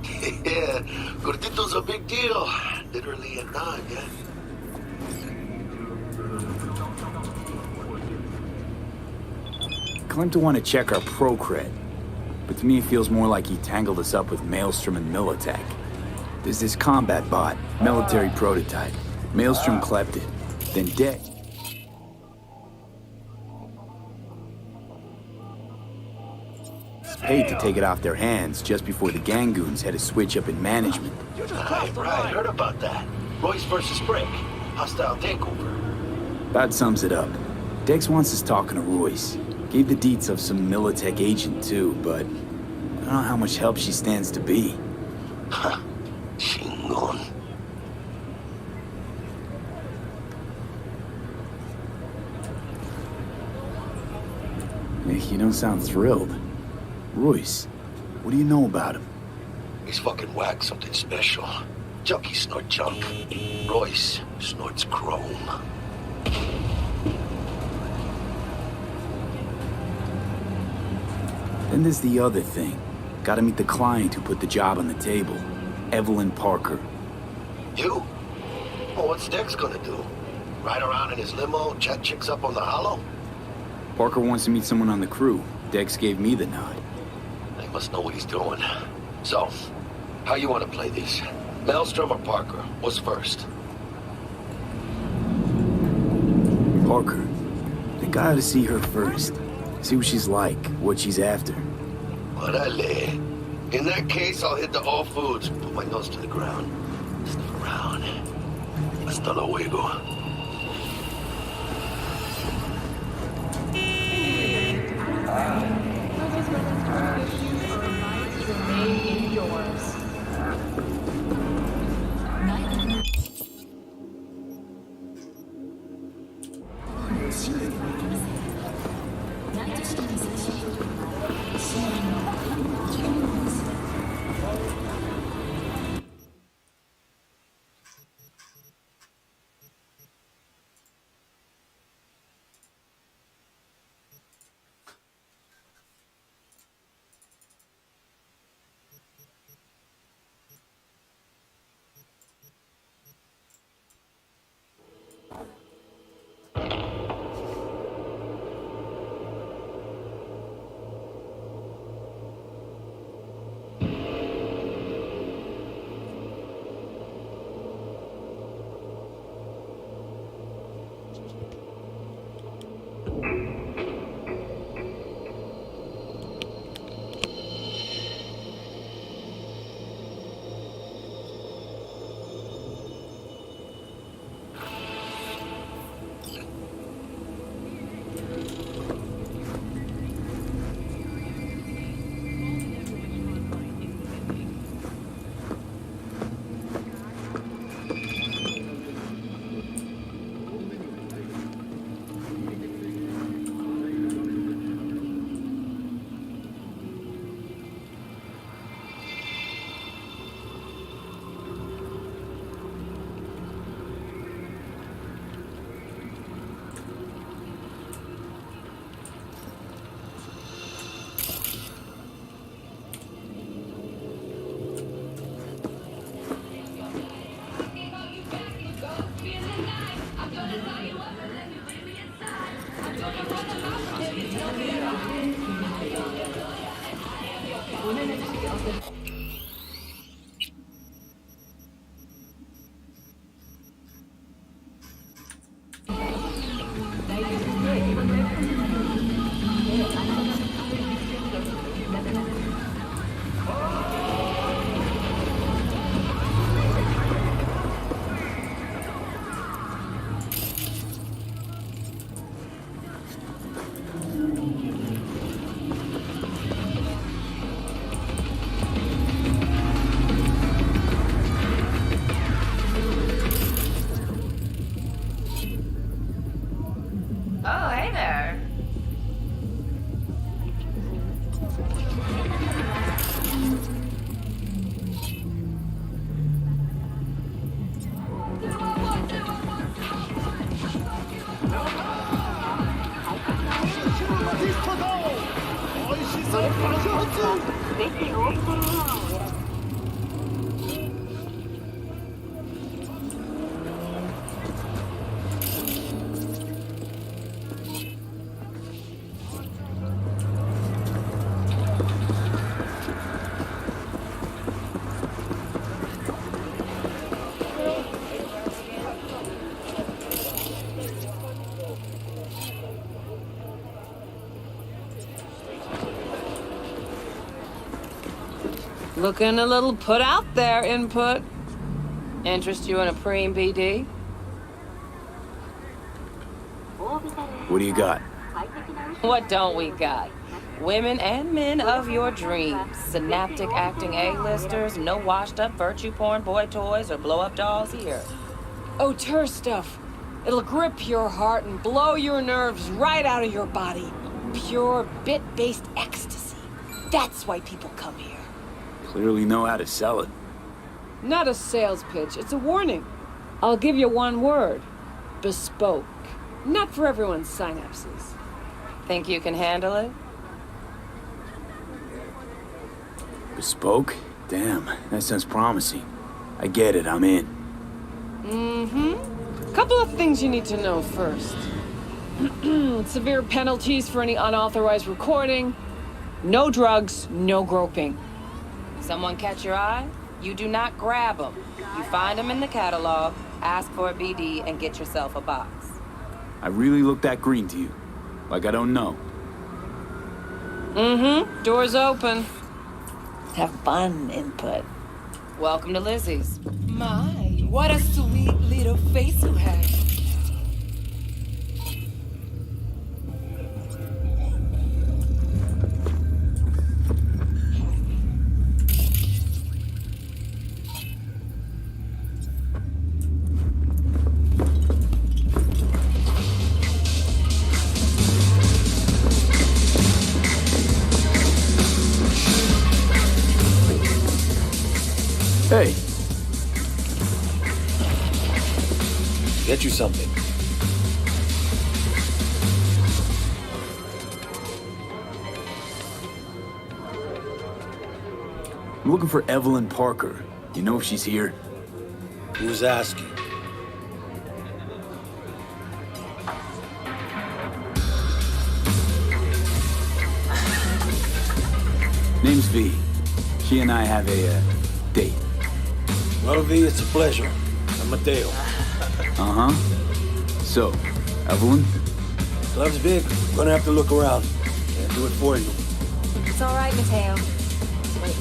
Yeah, Gordito's a big deal. Literally a nod, yeah. Claimed to want to check our pro cred, but to me it feels more like he tangled us up with Maelstrom and Militech. There's this combat bot, military prototype. Maelstrom clept it, then Dex. Paid to take it off their hands just before the Gangoons had a switch up in management. Right, heard about that. Royce versus Brick. Hostile takeover. That sums it up. Dex wants us talking to Royce. Gave the deets of some Militech agent too, but I don't know how much help she stands to be. Ha. Chingon. You don't sound thrilled. Royce, what do you know about him? He's fucking whack, something special. Junkies snort junk. Royce snorts chrome. Then there's the other thing. Gotta meet the client who put the job on the table. Evelyn Parker. You? Well, what's Dex gonna do? Ride around in his limo, chat chicks up on the hollow? Parker wants to meet someone on the crew. Dex gave me the nod. He must know what he's doing. So, how you want to play these? Maelstrom or Parker? What's first? Parker. Think I ought to see her first. See what she's like, what she's after. Orale. In that case, I'll hit the all foods, put my nose to the ground. Sniff around. Hasta luego. Oh, hey there. Looking a little put out there, Input. Interest you in a preem BD? What do you got? What don't we got? Women and men of your dreams. Synaptic acting A-listers, no washed-up virtue porn boy toys or blow-up dolls here. Auteur stuff. It'll grip your heart and blow your nerves right out of your body. Pure bit-based ecstasy. That's why people come here. Clearly know how to sell it. Not a sales pitch, it's a warning. I'll give you one word. Bespoke. Not for everyone's synapses. Think you can handle it? Bespoke? Damn, that sounds promising. I get it, I'm in. Mm-hmm. Couple of things you need to know first. Severe penalties for any unauthorized recording. No drugs, no groping. Someone catch your eye? You do not grab them. You find them in the catalog, ask for a BD, and get yourself a box. I really look that green to you. Like I don't know. Mm-hmm. Door's open. Have fun, Input. Welcome to Lizzie's. My, what a sweet little face you have. Hey. Get you something. I'm looking for Evelyn Parker. You know if she's here? Who's asking? Name's V. She and I have a date. Well, V, it's a pleasure. I'm Mateo. Uh-huh. So, Evelyn? Club's big. Gonna have to look around. Can't do it for you. It's all right, Mateo. Wait.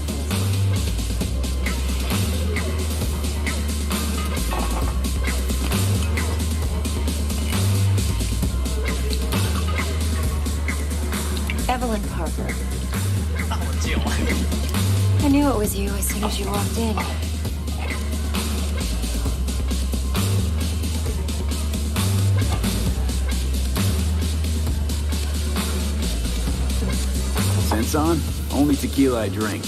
Evelyn Parker. I knew it was you as soon as you walked in. Sense on? Only tequila I drink.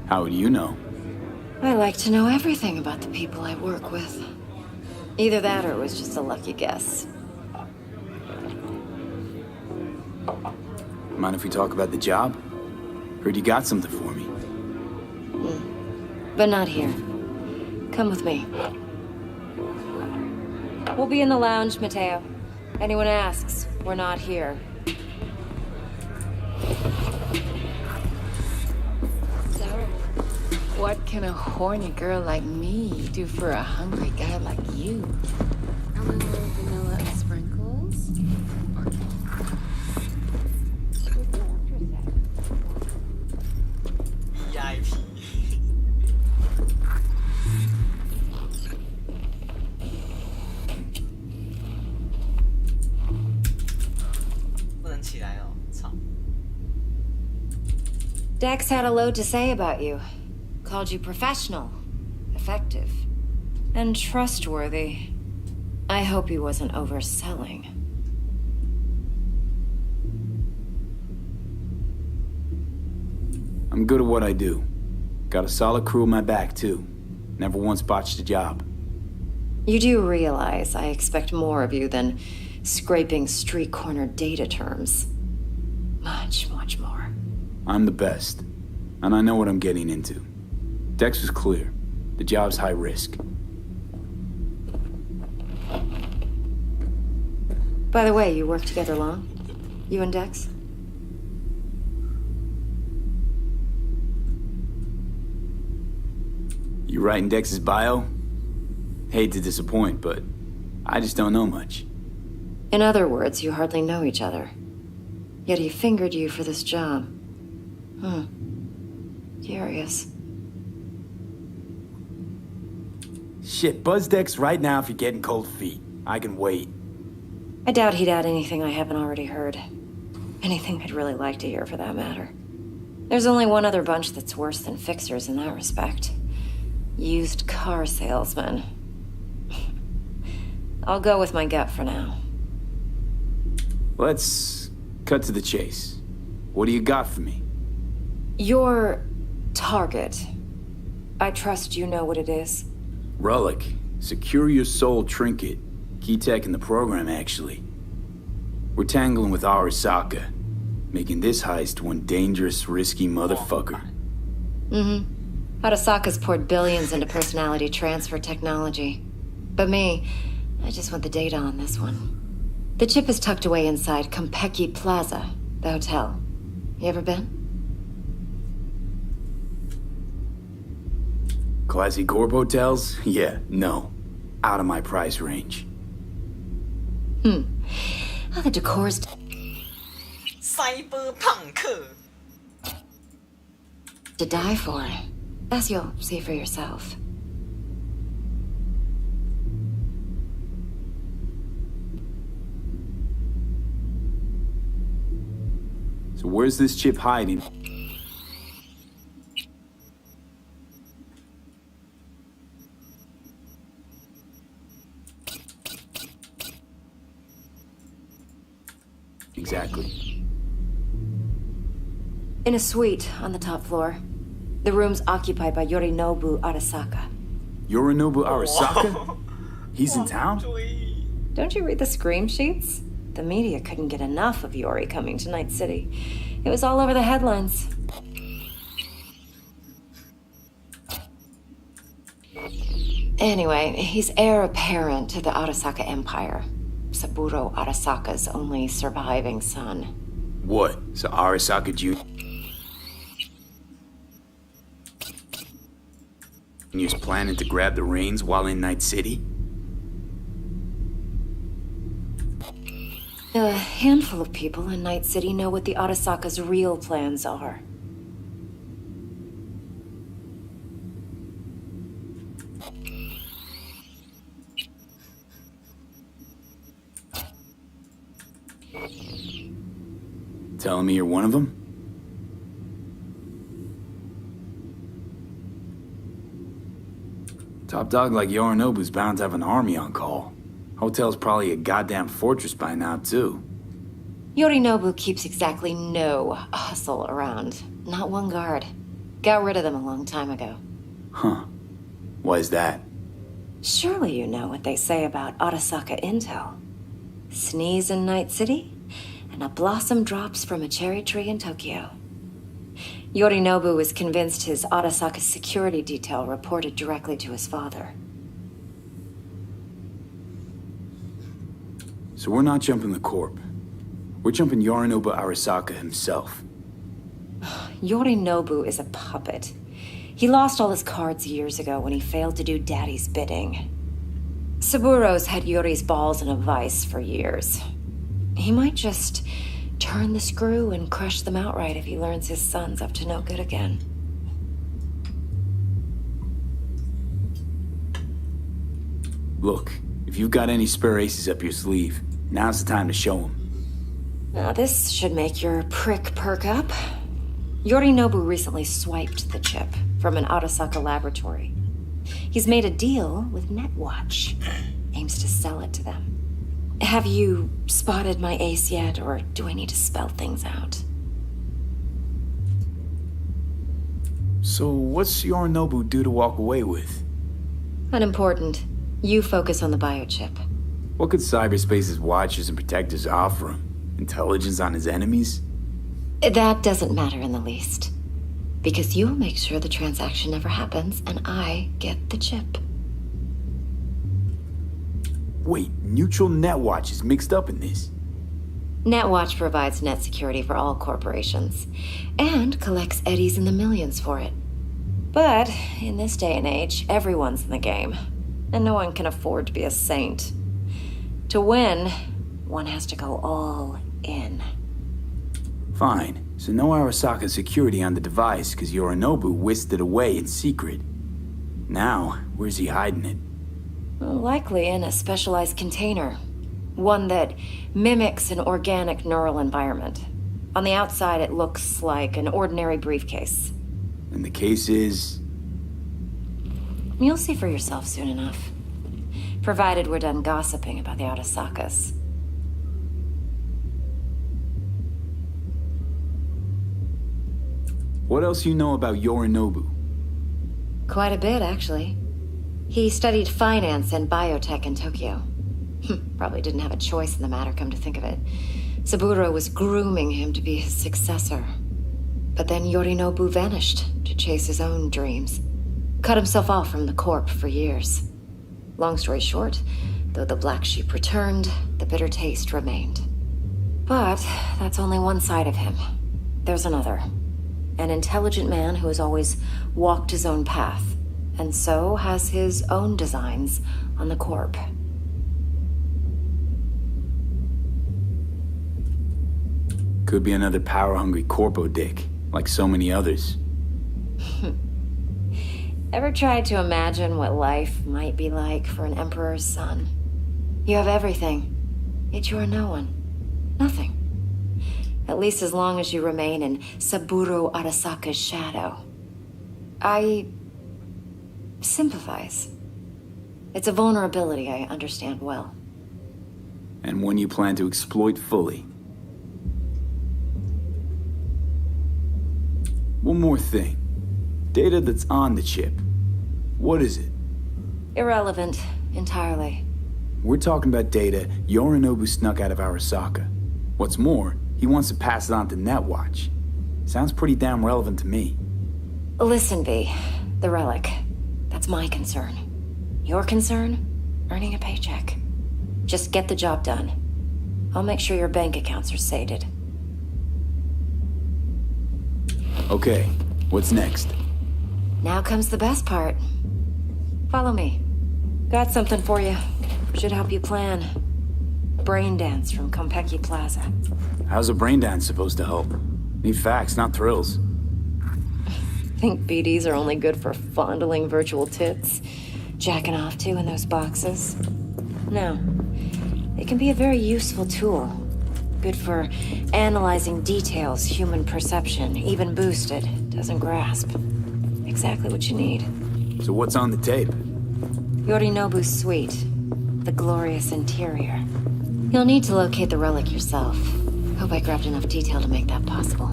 How would you know? I like to know everything about the people I work with. Either that or it was just a lucky guess. Mind if we talk about the job? Heard you got something for me. But not here. Come with me. We'll be in the lounge, Mateo. Anyone asks, we're not here. What can a horny girl like me do for a hungry guy like you? A little vanilla sprinkles? VIP 不能起来哦，操！ Dex had a load to say about you. Called you professional, effective, and trustworthy. I hope he wasn't overselling. I'm good at what I do. Got a solid crew on my back, too. Never once botched a job. You do realize I expect more of you than scraping street corner data terms. Much, much more. I'm the best, and I know what I'm getting into. Dex was clear. The job's high risk. By the way, you work together long? You and Dex? You writing Dex's bio? Hate to disappoint, but I just don't know much. In other words, you hardly know each other. Yet he fingered you for this job. Curious. Shit, buzz Dex right now if you're getting cold feet. I can wait. I doubt he'd add anything I haven't already heard. Anything I'd really like to hear, for that matter. There's only one other bunch that's worse than fixers in that respect. Used car salesmen. I'll go with my gut for now. Let's cut to the chase. What do you got for me? Your target. I trust you know what it is. Relic. Secure your soul trinket. Key tech in the program, actually. We're tangling with Arasaka, making this heist one dangerous, risky motherfucker. Arasaka's poured billions into personality transfer technology. But me, I just want the data on this one. The chip is tucked away inside Kompeki Plaza, the hotel. You ever been? Classy corp hotels? Yeah, no. Out of my price range. Oh, the decor's... Cyberpunk. to die for. As you'll see for yourself. So where's this chip hiding? Exactly. In a suite on the top floor. The room's occupied by Yorinobu Arasaka. Yorinobu Arasaka? He's in town? Don't you read the scream sheets? The media couldn't get enough of Yori coming to Night City. It was all over the headlines. Anyway, he's heir apparent to the Arasaka Empire. Saburo Arasaka's only surviving son. What? So Arasaka Jr. And you're planning to grab the reins while in Night City? A handful of people in Night City know what the Arasaka's real plans are. Telling me you're one of them? Top dog like Yorinobu's bound to have an army on call. Hotel's probably a goddamn fortress by now, too. Yorinobu keeps exactly no hustle around. Not one guard. Got rid of them a long time ago. Huh. Why is that? Surely you know what they say about Arasaka intel. Sneeze in Night City, and a blossom drops from a cherry tree in Tokyo. Yorinobu was convinced his Arasaka security detail reported directly to his father. So we're not jumping the corp. We're jumping Yorinobu Arasaka himself. Yorinobu is a puppet. He lost all his cards years ago when he failed to do Daddy's bidding. Saburo's had Yuri's balls in a vice for years. He might just turn the screw and crush them outright if he learns his son's up to no good again. Look, if you've got any spare aces up your sleeve, now's the time to show them. Now this should make your prick perk up. Yorinobu recently swiped the chip from an Arasaka laboratory. He's made a deal with Netwatch. Aims to sell it to them. Have you spotted my ace yet, or do I need to spell things out? So what's Yorinobu due to walk away with? Unimportant. You focus on the biochip. What could cyberspace's watchers and protectors offer him? Intelligence on his enemies? That doesn't matter in the least. Because you'll make sure the transaction never happens, and I get the chip. Wait, neutral Netwatch is mixed up in this? Netwatch provides net security for all corporations, and collects eddies in the millions for it. But in this day and age, everyone's in the game, and no one can afford to be a saint. To win, one has to go all in. Fine. So no Arasaka security on the device because Yorinobu whisked it away in secret. Now, where's he hiding it? Well, likely in a specialized container. One that mimics an organic neural environment. On the outside, it looks like an ordinary briefcase. And the case is? You'll see for yourself soon enough. Provided we're done gossiping about the Arasakas. What else you know about Yorinobu? Quite a bit, actually. He studied finance and biotech in Tokyo. Probably didn't have a choice in the matter, come to think of it. Saburo was grooming him to be his successor. But then Yorinobu vanished to chase his own dreams. Cut himself off from the Corp for years. Long story short, though the black sheep returned, the bitter taste remained. But that's only one side of him. There's another. An intelligent man who has always walked his own path, and so has his own designs on the Corp. Could be another power-hungry corpo dick, like so many others. Ever tried to imagine what life might be like for an emperor's son? You have everything, yet you are no one. Nothing. At least as long as you remain in Saburo Arasaka's shadow. I sympathize. It's a vulnerability I understand well. And one you plan to exploit fully. One more thing. Data that's on the chip. What is it? Irrelevant, entirely. We're talking about data Yorinobu snuck out of Arasaka. What's more, he wants to pass it on to Netwatch. Sounds pretty damn relevant to me. Listen, V. The relic. That's my concern. Your concern? Earning a paycheck. Just get the job done. I'll make sure your bank accounts are sated. Okay, what's next? Now comes the best part. Follow me. Got something for you. Should help you plan. Brain dance from Konpeki Plaza. How's a brain dance supposed to help? Need facts, not thrills. Think BDs are only good for fondling virtual tits? Jacking off to in those boxes? No. It can be a very useful tool. Good for analyzing details human perception, even boosted, doesn't grasp. Exactly what you need. So what's on the tape? Yorinobu's suite. The glorious interior. You'll need to locate the relic yourself. Hope I grabbed enough detail to make that possible.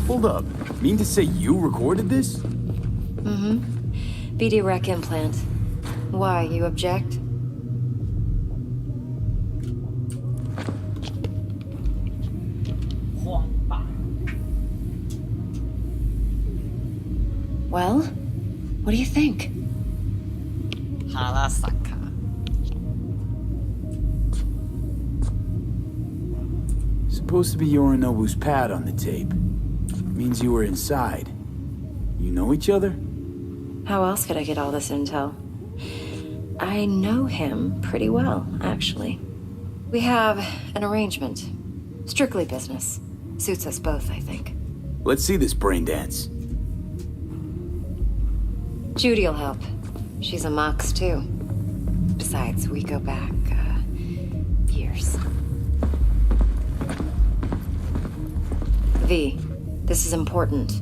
Hold up. Mean to say you recorded this? Mm-hmm. BD rec implant. Why, you object? Well, what do you think? supposed to be Yorinobu's pad on the tape. Means you were inside. You know each other? How else could I get all this intel? I know him pretty well, actually. We have an arrangement. Strictly business. Suits us both, I think. Let's see this brain dance. Judy'll help. She's a Mox, too. Besides, we go back, years. V, this is important.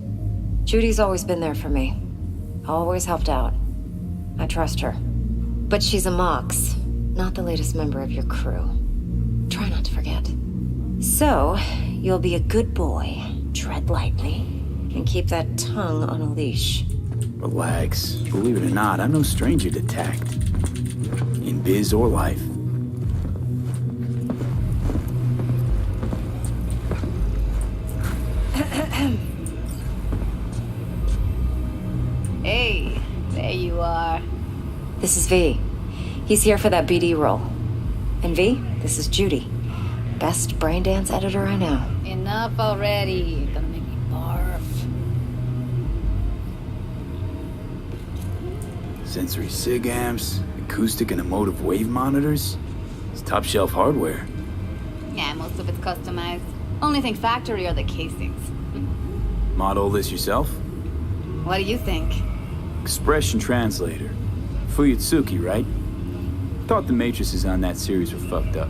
Judy's always been there for me. Always helped out. I trust her. But she's a Mox, not the latest member of your crew. Try not to forget. So, you'll be a good boy, tread lightly, and keep that tongue on a leash. Relax. Believe it or not, I'm no stranger to tact. In biz or life. Hey, there you are. This is V. He's here for that BD role. And V, this is Judy. Best brain dance editor I know. Enough already. You're gonna make me barf. Sensory SIG amps, acoustic and emotive wave monitors. It's top shelf hardware. Yeah, most of it's customized. Only thing factory are the casings. Model this yourself? What do you think? Expression translator. Fuyutsuki, right? Thought the matrices on that series were fucked up.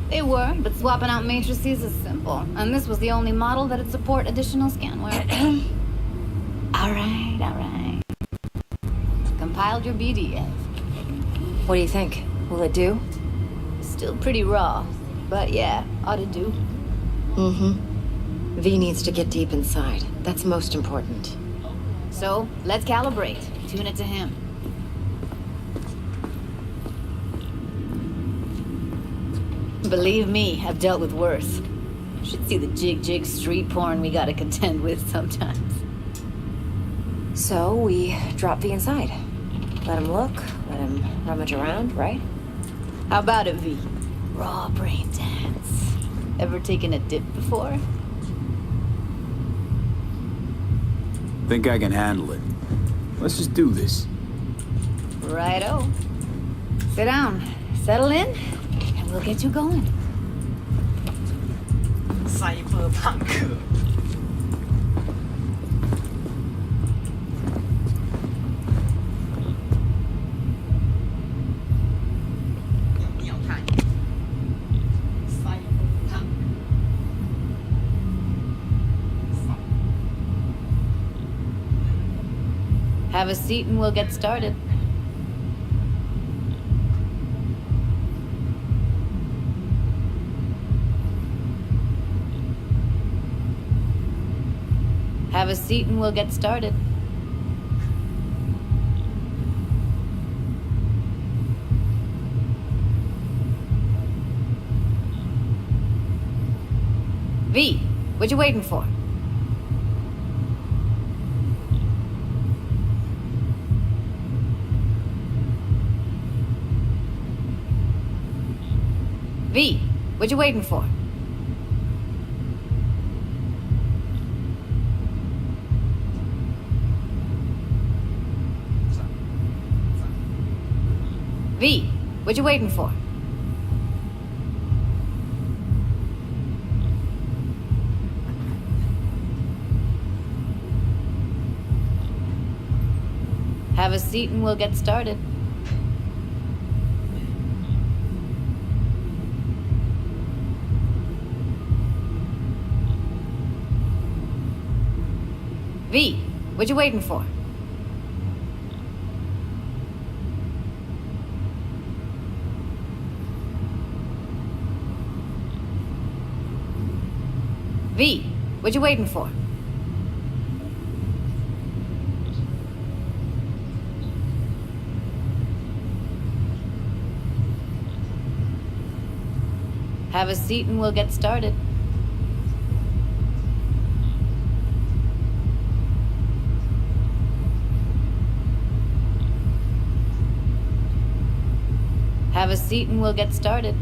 They were, but swapping out matrices is simple. And this was the only model that'd support additional scanware. Alright. Compiled your BDF. What do you think? Will it do? Still pretty raw, but yeah, ought to do. V needs to get deep inside. That's most important. So, let's calibrate. Tune it to him. Believe me, I've dealt with worse. Should see the jig street porn we gotta contend with sometimes. So, we drop V inside. Let him look, let him rummage around, right? How about it, V? Raw brain dance. Ever taken a dip before? Think I can handle it. Let's just do this. Righto. Sit down, settle in, and we'll get you going. Cyberpunk. Have a seat and we'll get started. Have a seat and we'll get started. V, what you waiting for? V, what you waiting for? V, what you waiting for? Have a seat and we'll get started. V, what you waiting for? V, what you waiting for? Have a seat and we'll get started. Have a seat and we'll get started.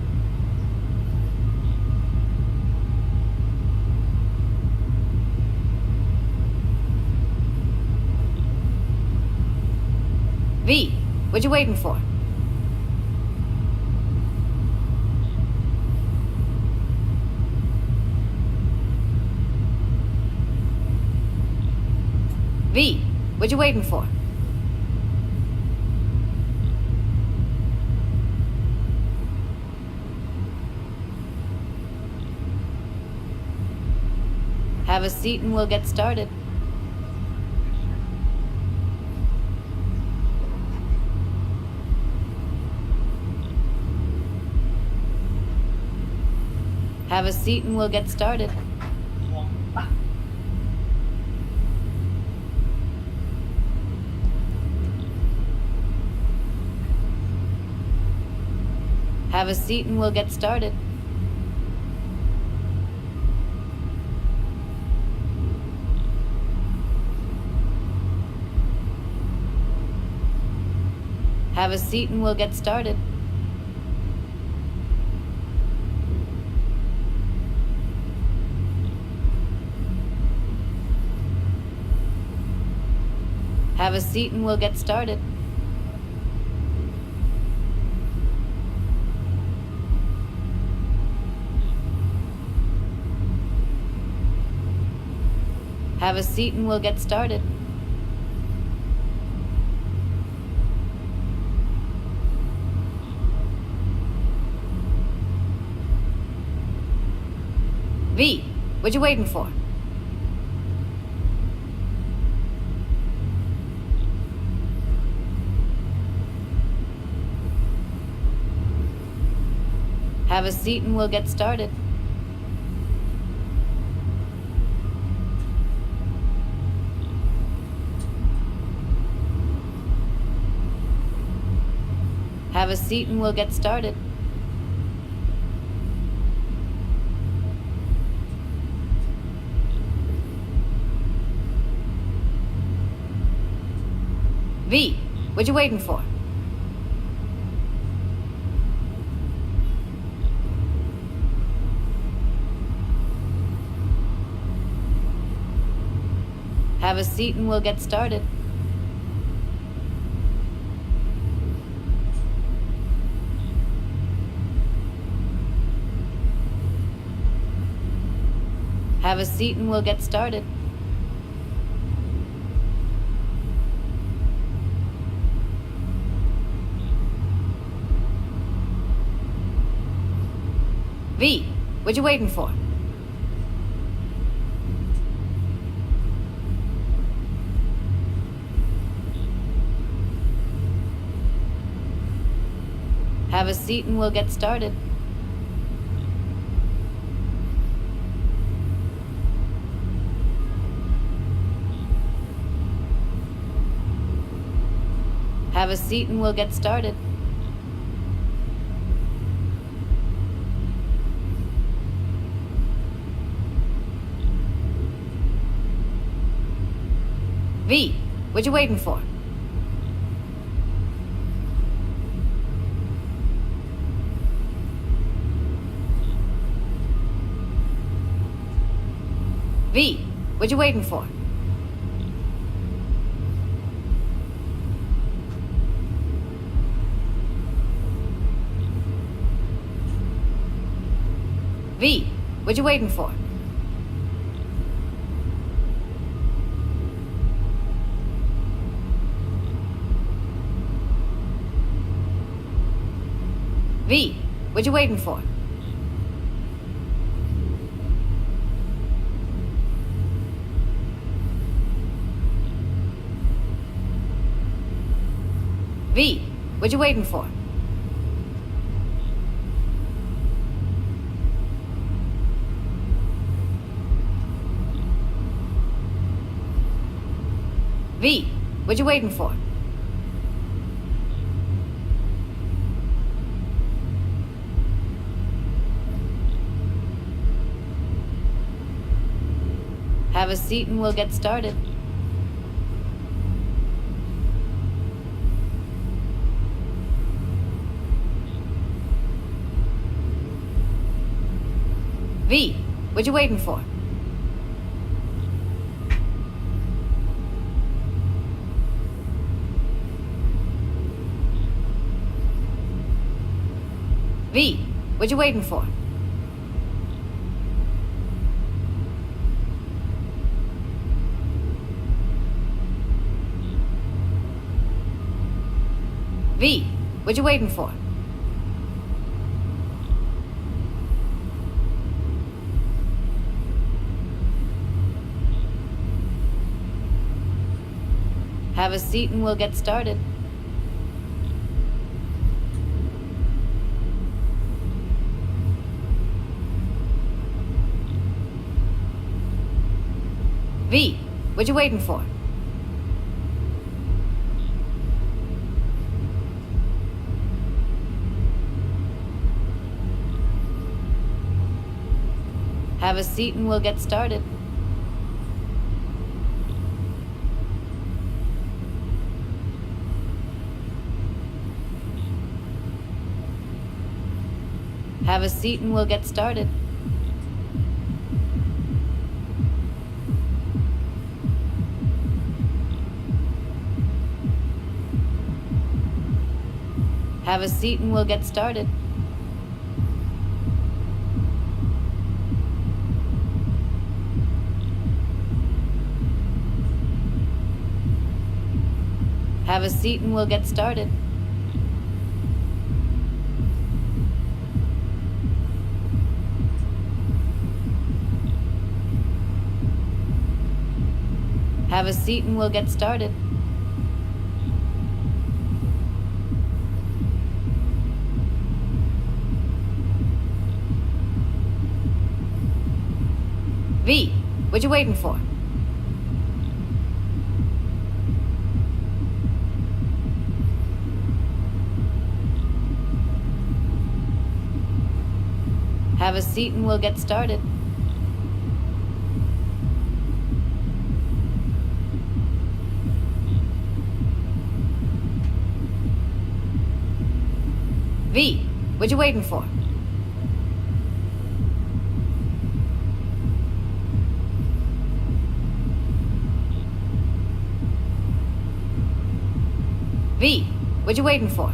V, what you waiting for? V, what you waiting for? Have a seat and we'll get started. Have a seat and we'll get started. Have a seat and we'll get started. Have a seat and we'll get started. Have a seat and we'll get started. Have a seat and we'll get started. V, what you waiting for? Have a seat and we'll get started. Have a seat and we'll get started. V, what you waiting for? Have a seat and we'll get started. Have a seat and we'll get started. V, what you waiting for? Have a seat and we'll get started. Have a seat and we'll get started. V, what you waiting for? V, what you waiting for? V, what you waiting for? V, what you waiting for? V, what you waiting for? V, what you waiting for? Have a seat and we'll get started. V, what you waiting for? V, what you waiting for? V, what you waiting for? Have a seat and we'll get started. V, what you waiting for? Have a seat and we'll get started. Have a seat and we'll get started. Have a seat and we'll get started. Have a seat and we'll get started. Have a seat and we'll get started. V, what you waiting for? Have a seat and we'll get started. V, what you waiting for? V, what you waiting for?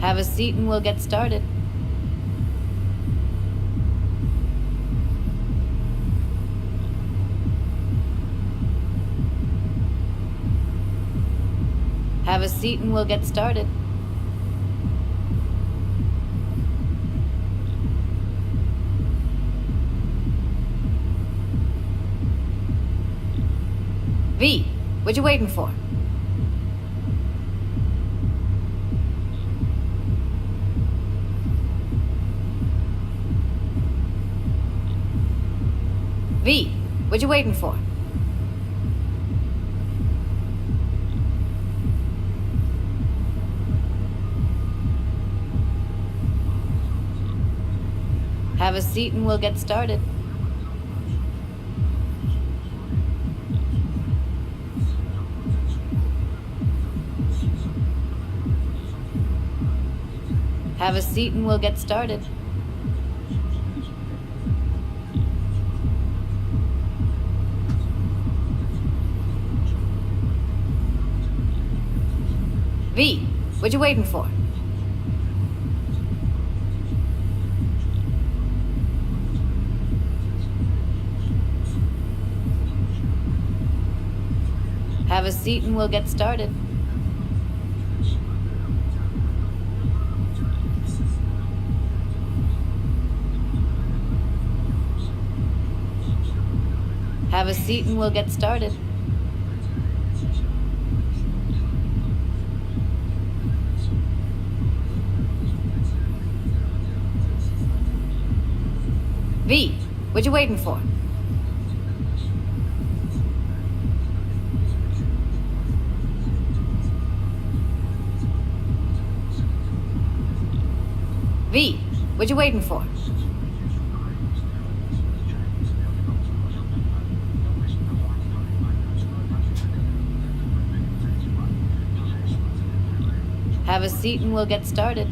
Have a seat and we'll get started. Have a seat and we'll get started. V, what you waiting for? V, what you waiting for? Have a seat and we'll get started. Have a seat and we'll get started. V, what you waiting for? Have a seat and we'll get started. Have a seat and we'll get started. V, what you waiting for? V, what you waiting for? Have a seat and we'll get started.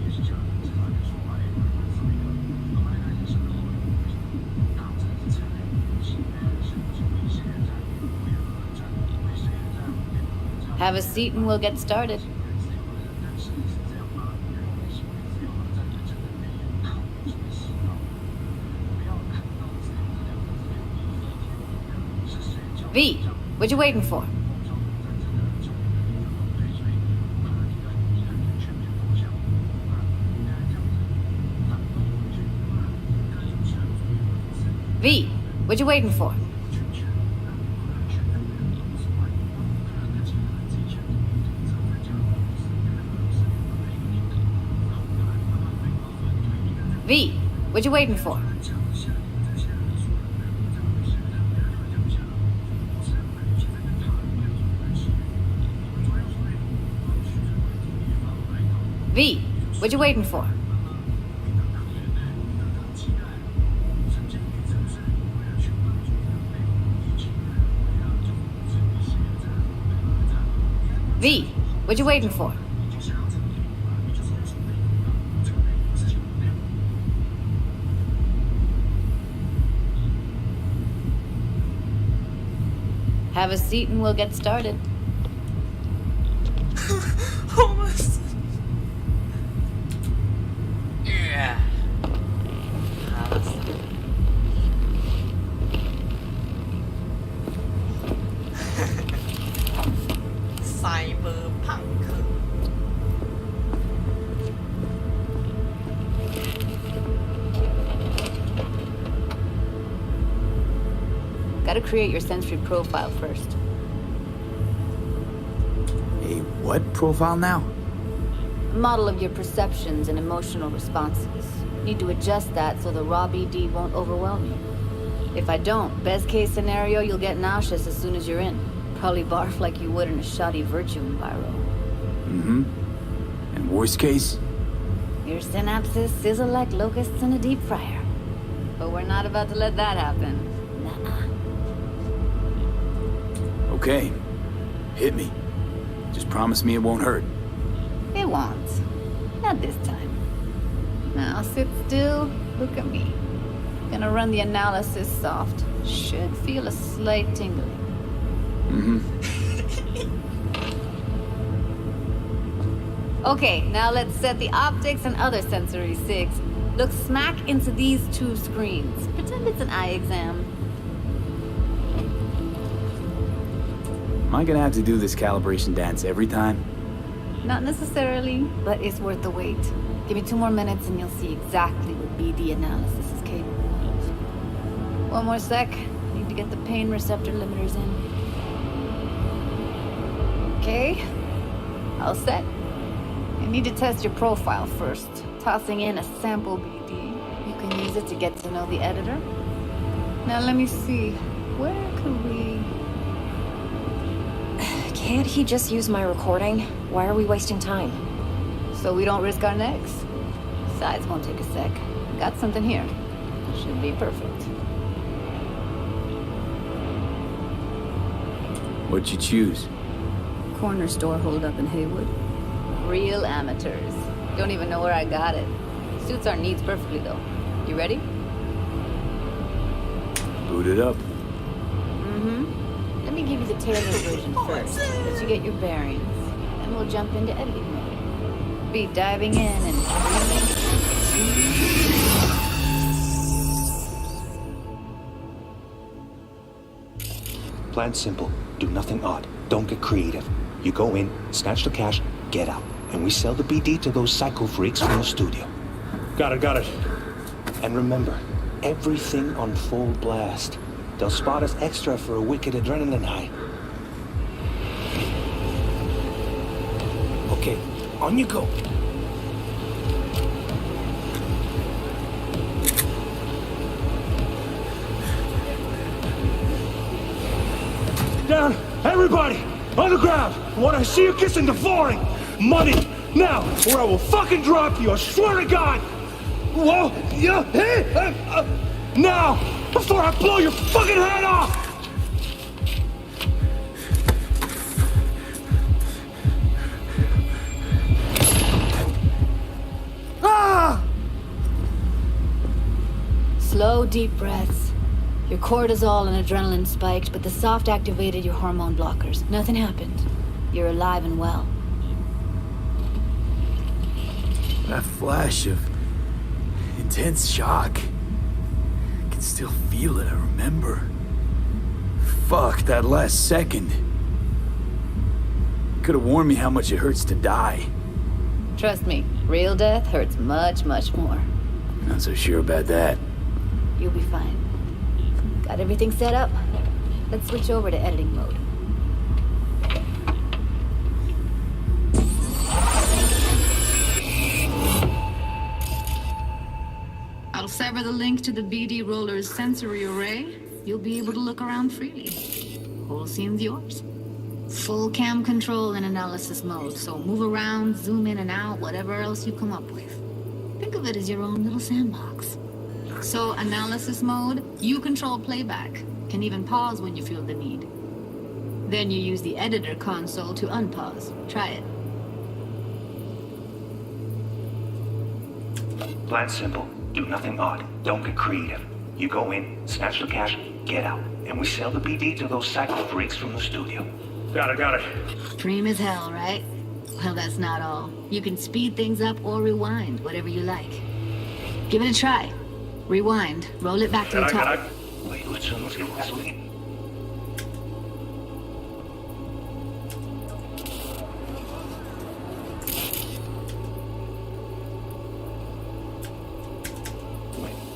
Have a seat and we'll get started. V, what you waiting for? V, what you waiting for? V, what you waiting for? V, what you waiting for? V, what you waiting for? Have a seat and we'll get started. Almost. Yeah. Cyberpunk. Gotta create your sensory profile first. A what profile now? A model of your perceptions and emotional responses. Need to adjust that so the raw BD won't overwhelm you. If I don't, best case scenario, you'll get nauseous as soon as you're in. Probably barf like you would in a shoddy virtue enviro. Mm-hmm. And worst case? Your synapses sizzle like locusts in a deep fryer. But we're not about to let that happen. Nuh-uh. Okay. Hit me. Just promise me it won't hurt. It won't. Not this time. Now sit still, look at me. Gonna run the analysis soft. Should feel a slight tingling. Mm-hmm. Okay, now let's set the optics and other sensory sigs. Look smack into these two screens. Pretend it's an eye exam. Am I gonna have to do this calibration dance every time? Not necessarily, but it's worth the wait. Give me 2 more minutes and you'll see exactly what BD analysis is capable of. 1 more sec. Need to get the pain receptor limiters in. Okay. All set. I need to test your profile first. Tossing in a sample BD. You can use it to get to know the editor. Now let me see. Where could we... Can't he just use my recording? Why are we wasting time? So we don't risk our necks. Besides, won't take a sec. Got something here. Should be perfect. What'd you choose? Corner store holdup in Haywood. Real amateurs. Don't even know where I got it. Suits our needs perfectly, though. You ready? Boot it up. Let me give you the tailored version first, let you get your bearings. Then we'll jump into editing mode. Be diving in and... Plan simple. Do nothing odd. Don't get creative. You go in, snatch the cash, get out. And we sell the BD to those psycho freaks from the studio. Got it. And remember, everything on full blast. They'll spot us extra for a wicked adrenaline high. Okay, on you go. Down! Everybody! On the ground! I want to see you kissing the flooring! Money! Now! Or I will fucking drop you! I swear to God! Whoa! Yeah! Hey! Now! Before I blow your fucking head off! Ah! Slow, deep breaths. Your cortisol and adrenaline spiked, but the soft activated your hormone blockers. Nothing happened. You're alive and well. That flash of intense shock. I can still feel it, I remember. Fuck, that last second. Could have warned me how much it hurts to die. Trust me, real death hurts much, much more. Not so sure about that. You'll be fine. Got everything set up? Let's switch over to editing mode. I'll sever the link to the BD Roller's sensory array. You'll be able to look around freely. Whole scene's yours. Full cam control in analysis mode, so move around, zoom in and out, whatever else you come up with. Think of it as your own little sandbox. So, analysis mode, you control playback. Can even pause when you feel the need. Then you use the editor console to unpause. Try it. Plan simple. Do nothing odd. Don't get creative. You go in, snatch the cash, get out. And we sell the BD to those psycho freaks from the studio. Got it. Dream as hell, right? Well, that's not all. You can speed things up or rewind, whatever you like. Give it a try. Rewind. Roll it back to the top. Wait, let's get this way.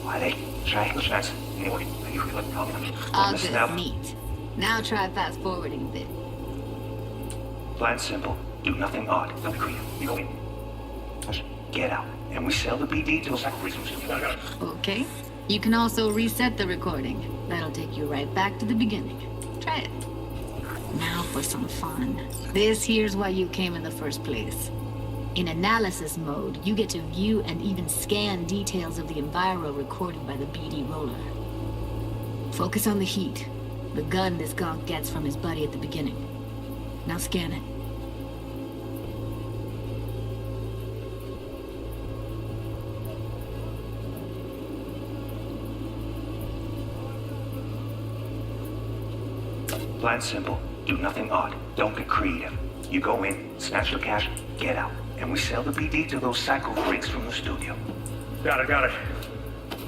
Why they triangle tracks? Anyway, you feel like talking. All good, neat. Now try fast forwarding a bit. Plan simple. Do nothing odd. Don't be creative. You go in. Get out. And we sell the BD to those psycho freaks from the studio. Okay. You can also reset the recording. That'll take you right back to the beginning. Try it. Now for some fun. This here's why you came in the first place. In analysis mode, you get to view and even scan details of the enviro recorded by the BD roller. Focus on the heat, the gun this gonk gets from his buddy at the beginning. Now scan it. Plan simple. Do nothing odd. Don't get creative. You go in, snatch the cash, get out. And we sell the BD to those psycho freaks from the studio. Got it.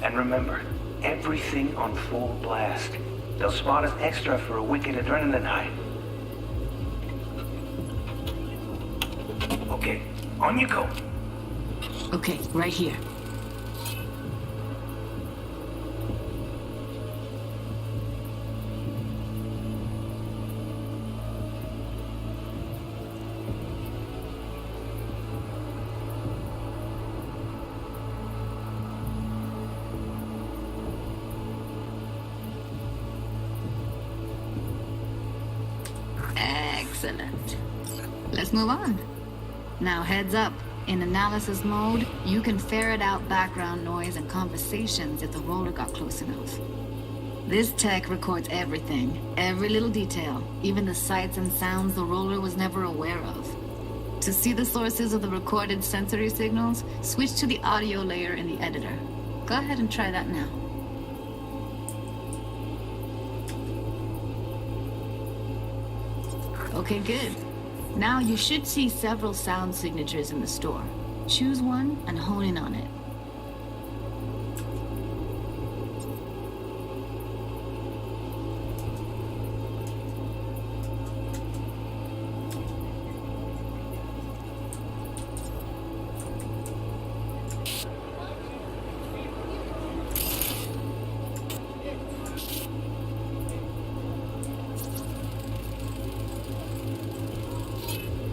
And remember, everything on full blast. They'll spot us extra for a wicked adrenaline high. Okay, on you go. Okay, right here. Excellent. Let's move on. Now heads up. In analysis mode, you can ferret out background noise and conversations if the roller got close enough. This tech records everything, every little detail, even the sights and sounds the roller was never aware of. To see the sources of the recorded sensory signals, switch to the audio layer in the editor. Go ahead and try that now. Okay, good. Now you should see several sound signatures in the store. Choose one and hone in on it.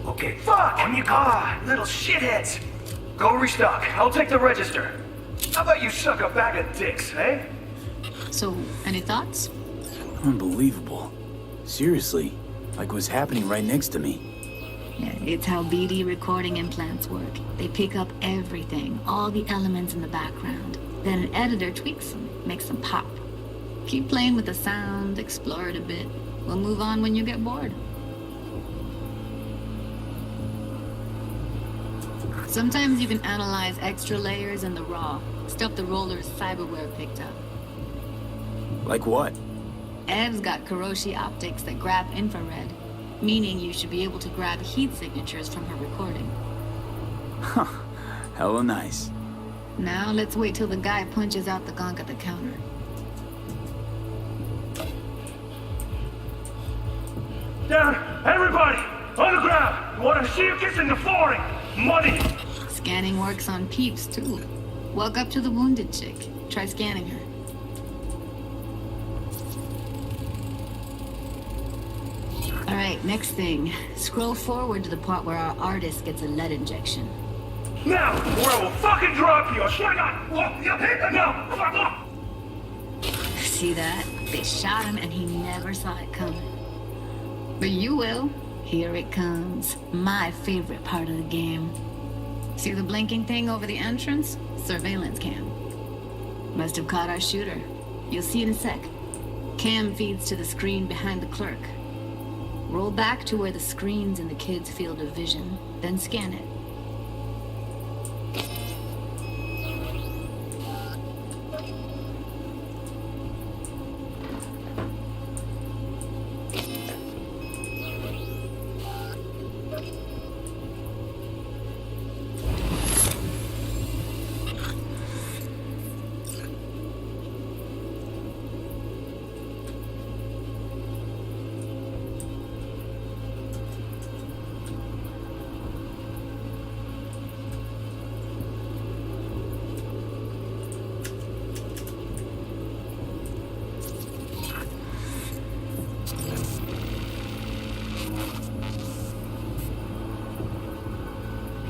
Okay, fuck! On you go! Little shitheads! Go restock. I'll take the register. How about you suck a bag of dicks, eh? So, any thoughts? Unbelievable. Seriously, like what's happening right next to me. Yeah, it's how BD recording implants work. They pick up everything, all the elements in the background. Then an editor tweaks them, makes them pop. Keep playing with the sound, explore it a bit. We'll move on when you get bored. Sometimes you can analyze extra layers in the raw, stuff the roller's cyberware picked up. Like what? Ev's got Kiroshi optics that grab infrared. meaning you should be able to grab heat signatures from her recording. Huh. Hella nice. Now let's wait till the guy punches out the gong at the counter. Down! Everybody! On the ground! You wanna see you kissing the flooring? Money! Scanning works on peeps, too. Walk up to the wounded chick. Try scanning her. Alright, next thing. Scroll forward to the part where our artist gets a lead injection. Now, or I will fucking drop you! No! See that? They shot him and he never saw it coming. But you will. Here it comes. My favorite part of the game. See the blinking thing over the entrance? Surveillance cam. Must have caught our shooter. You'll see in a sec. Cam feeds to the screen behind the clerk. Roll back to where the screen's in the kid's field of vision, then scan it.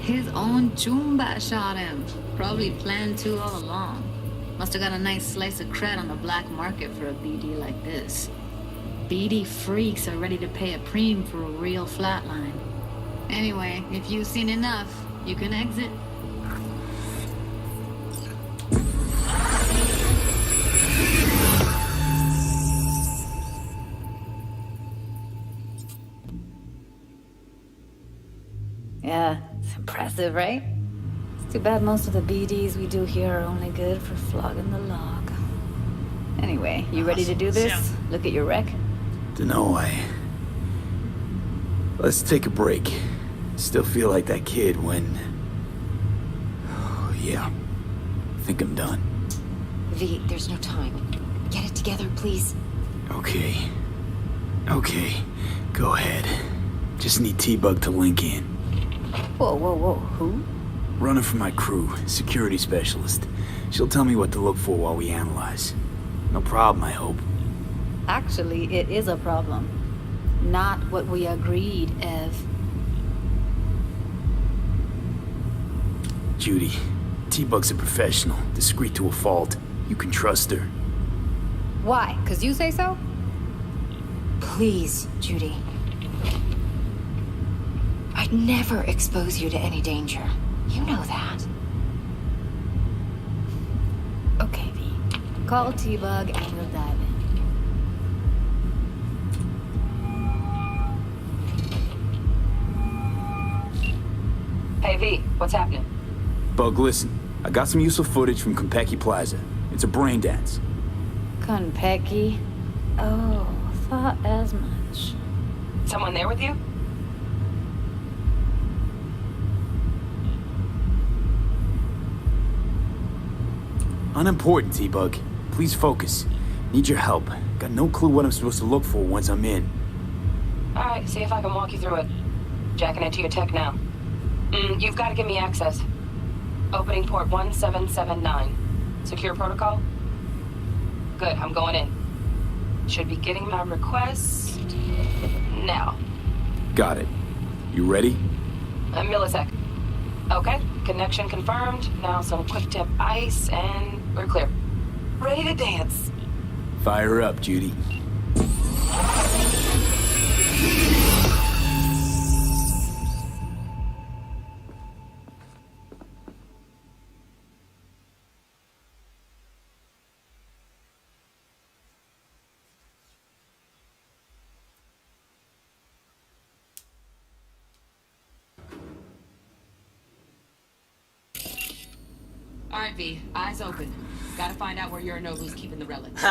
His own Chumba shot him. Probably planned to all along. Must have got a nice slice of cred on the black market for a BD like this. BD freaks are ready to pay a preem for a real flatline. Anyway, if you've seen enough, you can exit. Yeah, it's impressive, right? It's too bad most of the BDs we do here are only good for flogging the log. Anyway, you ready to do this? Look at your rec? Dunno, Let's take a break. Still feel like that kid when... Oh, yeah. I think I'm done. V, there's no time. Get it together, please. Okay. Okay. Go ahead. Just need T-Bug to link in. Whoa, whoa, whoa. Who? Running for my crew, security specialist. She'll tell me what to look for while we analyze. No problem, I hope. Actually, it is a problem. Not what we agreed, Ev. Judy, T-Bug's a professional, discreet to a fault. You can trust her. Why? 'Cause you say so? Please, Judy. I'd never expose you to any danger. You know that. Okay, V. Call T-Bug and we'll dive in. Hey, V, what's happening? Bug, listen. I got some useful footage from Konpeki Plaza. It's a brain dance. Konpeki? Oh, thought as much. Someone there with you? Unimportant, T-Bug. Please focus. Need your help. Got no clue what I'm supposed to look for once I'm in. Alright, see if I can walk you through it. Jacking into your tech now. You've got to give me access. Opening port 1779. Secure protocol? Good, I'm going in. Should be getting my request... now. Got it. You ready? A millisec. Okay, connection confirmed. Now some quick tip ice and we're clear. Ready to dance. Fire up, Judy. Alright, V, eyes open. Gotta find out where Yorinobu's keeping the relics.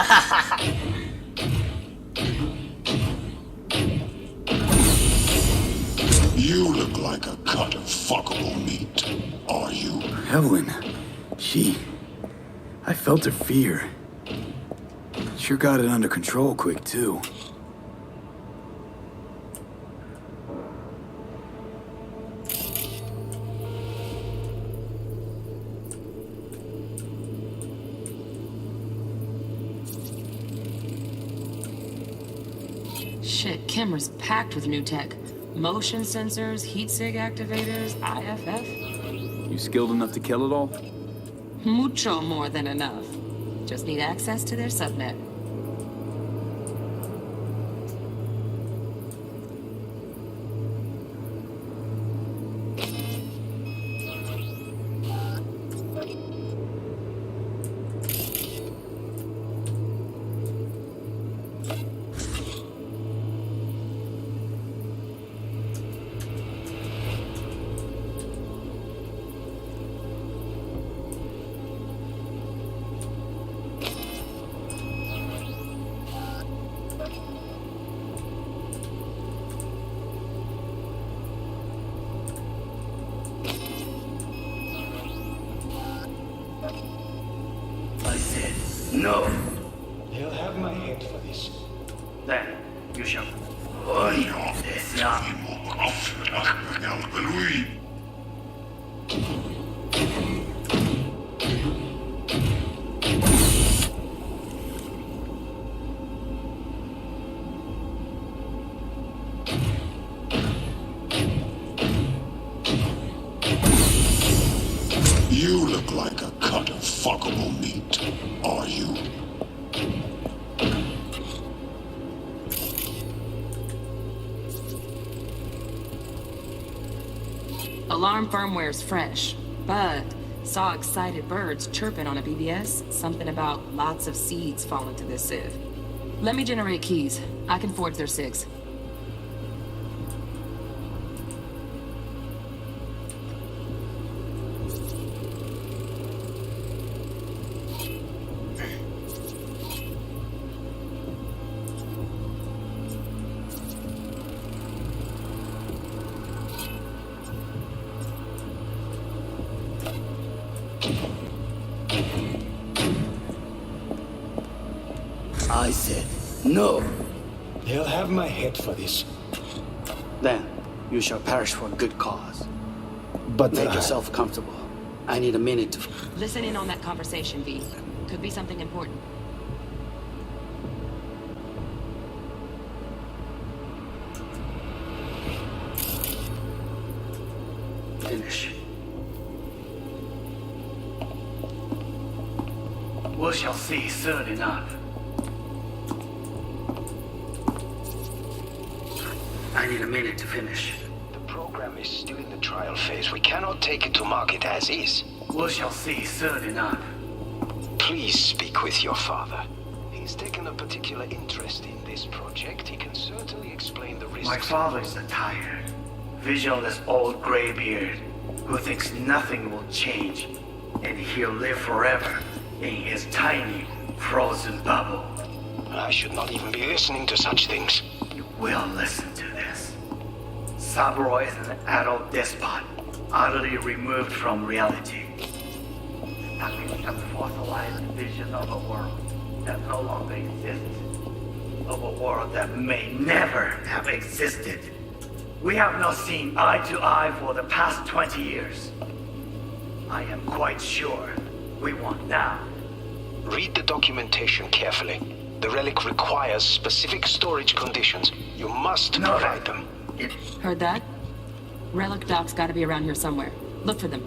You look like a cut of fuckable meat, are you? Evelyn, I felt her fear. Sure got it under control quick, too. Shit, camera's packed with new tech. Motion sensors, heat sig activators, IFF. You skilled enough to kill it all? Mucho more than enough. Just need access to their subnet. I said no. They'll have my head for this. Then you shall burn this up. You look like a cut of fuckable meat, are you? Alarm firmware's fresh, but saw excited birds chirping on a BBS. Something about lots of seeds falling to this sieve. Let me generate keys. I can forge their SIGs. I said no. They'll have my head for this. Then you shall perish for a good cause. But make yourself comfortable. I need a minute to... Listen in on that conversation, V. Could be something important. Finish. We shall see soon enough. I need a minute to finish. The program is still in the trial phase. We cannot take it to market as is. We shall see soon enough. Please speak with your father. He's taken a particular interest in this project. He can certainly explain the risks. My father is a tired, visionless old graybeard who thinks nothing will change, and he'll live forever in his tiny, frozen bubble. I should not even be listening to such things. You will listen to this. Saburo is an adult despot, utterly removed from reality. Nothing can fossilize the vision of a world that no longer exists. Of a world that may never have existed. We have not seen eye to eye for the past 20 years. I am quite sure we won't now. Read the documentation carefully. The relic requires specific storage conditions. You must provide them. Heard that? Relic docs gotta be around here somewhere. Look for them.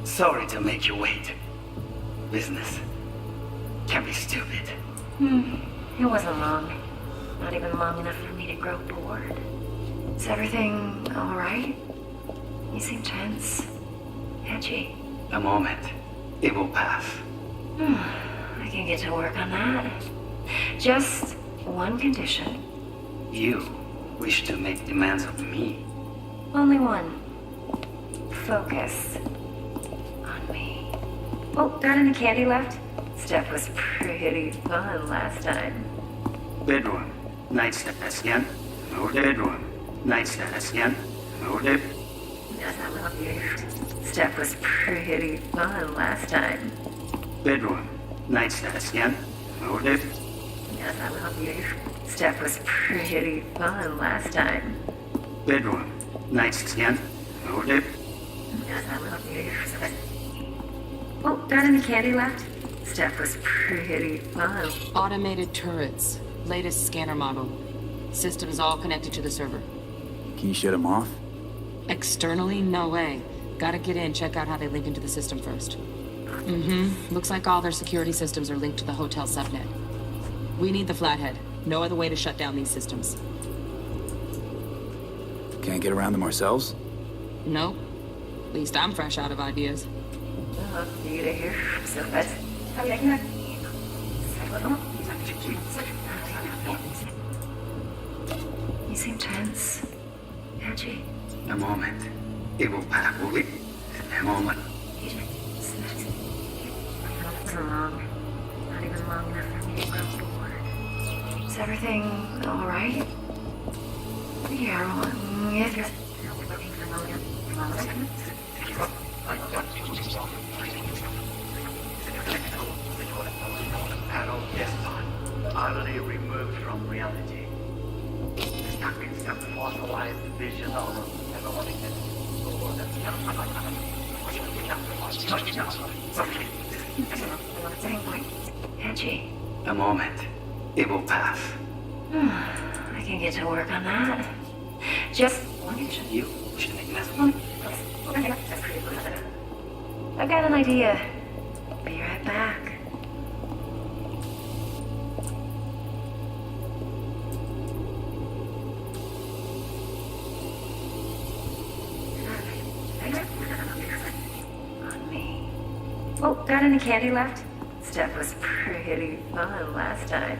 Sorry to make you wait. Business can be stupid. It wasn't long. Not even long enough for me. me to grow bored. Is everything all right? You seem tense. Edgy. A moment. It will pass. I can get to work on that. Just one condition. You wish to make demands of me. Only one. Focus on me. Oh, got any candy left? Stuff was pretty fun last time. Bedroom. Nightstand. Again. No bedroom. Nightstand. Again. No bed. Stuff was pretty fun last time. Bedroom. Nightstand. Again. No bed. Stuff was pretty fun last time. Bedroom. Nightstand. No bed. Oh, got any candy left? Stuff was pretty fun. Automated turrets. Latest scanner model. System is all connected to the server. Can you shut them off? Externally, no way. Gotta get in, check out how they link into the system first. Looks like all their security systems are linked to the hotel subnet. We need the flathead. No other way to shut down these systems. Can't get around them ourselves? Nope. At least I'm fresh out of ideas. You to hear so fast. You seem tense. Edgy. A moment. It will pass. Will it? A moment. Long. Not even long enough for me to grow bored. Is everything all right? Yeah, well, if you're looking for Adult despot, utterly removed from reality. Stuck in some fossilized vision of Edgy. A moment. It will pass. I can get to work on that. Just one condition. You should make mess of me. I've got an idea. Be right back. On me. Oh, got any candy left? Stuff was pretty fun last time.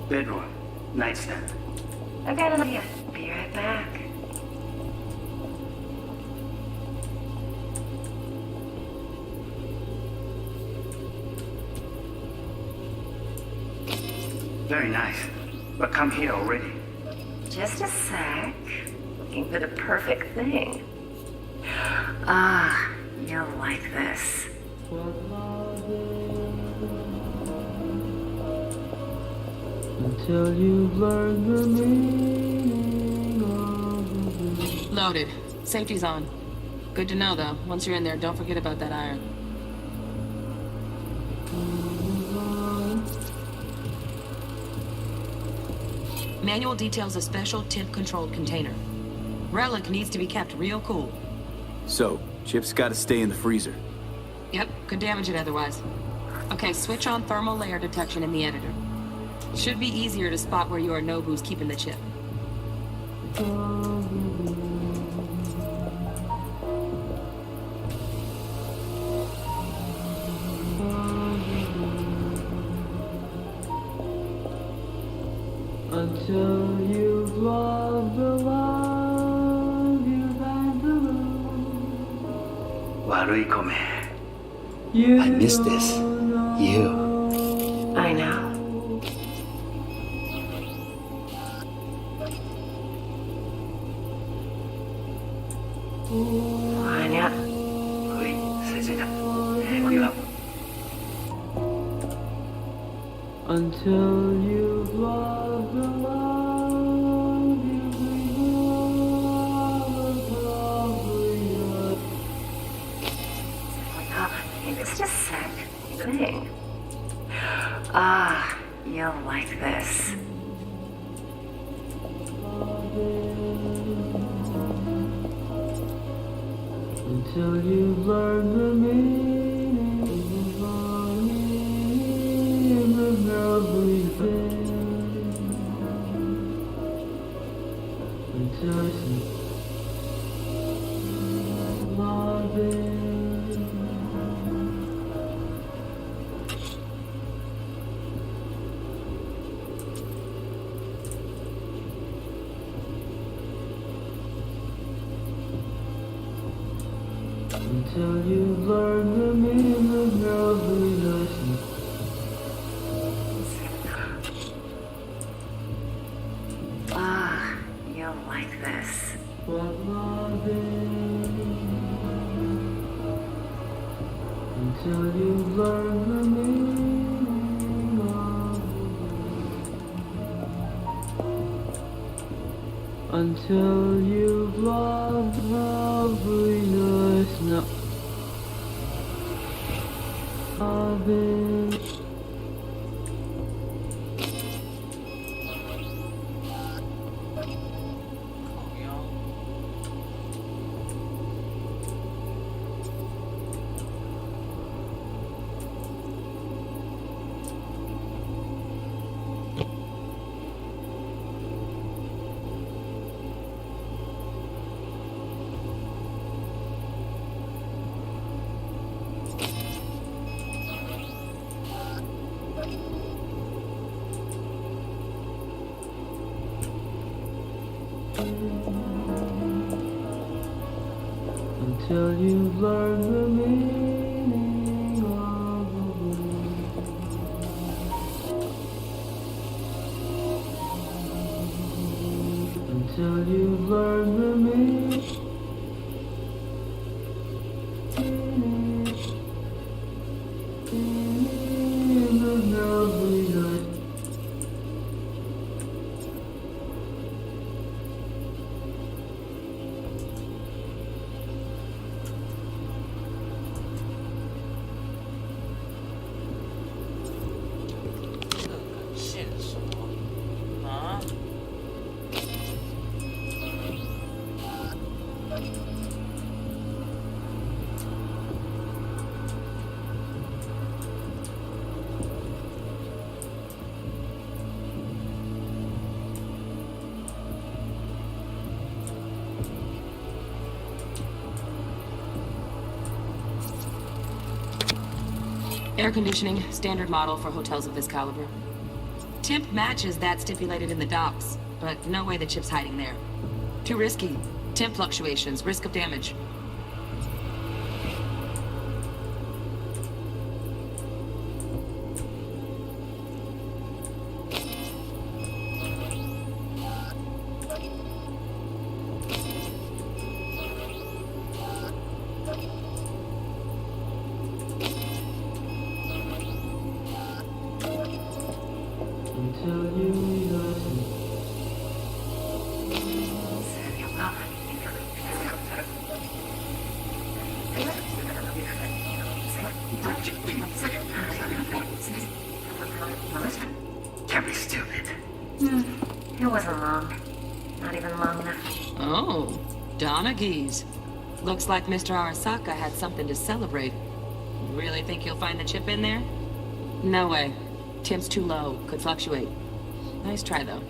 Bedroom. Nightstand. I've got an idea. Be right back. Very nice. But come here already. Just a sec. Looking for the perfect thing. Ah, you'll like this. Until you've learned the meaning of Loaded. Safety's on. Good to know, though. Once you're in there, don't forget about that iron. Manual details a special temp-controlled container. Relic needs to be kept real cool. So, Chip's gotta stay in the freezer. Yep, could damage it otherwise. Okay, switch on thermal layer detection in the editor. Should be easier to spot where Yorinobu's keeping the chip. Until you've loved the love you've had to lose. 悪い米. I miss this. You. I know. Anya. Ui, 세진아. 우리가 Until you've loved the love you've It's just a sec. Thing. Ah, you'll like this. Until you've learned the meaning of everything. Until you learn the meaning of loveliness. Ah, you'll like this. What love is. Until you learn the meaning of love. Until you've loved loveliness. No. Love is. Until you've learned the meaning of the word. Until you've learned the meaning of loveliness. Air conditioning, standard model for hotels of this caliber. Temp matches that stipulated in the docs, but no way the chip's hiding there. Too risky. Temp fluctuations, risk of damage. Can't be stupid. It wasn't long. Not even long enough. Oh, Donaghys. Looks like Mr. Arasaka had something to celebrate. Really think you'll find the chip in there? No way. Temp's too low. Could fluctuate. Nice try, though.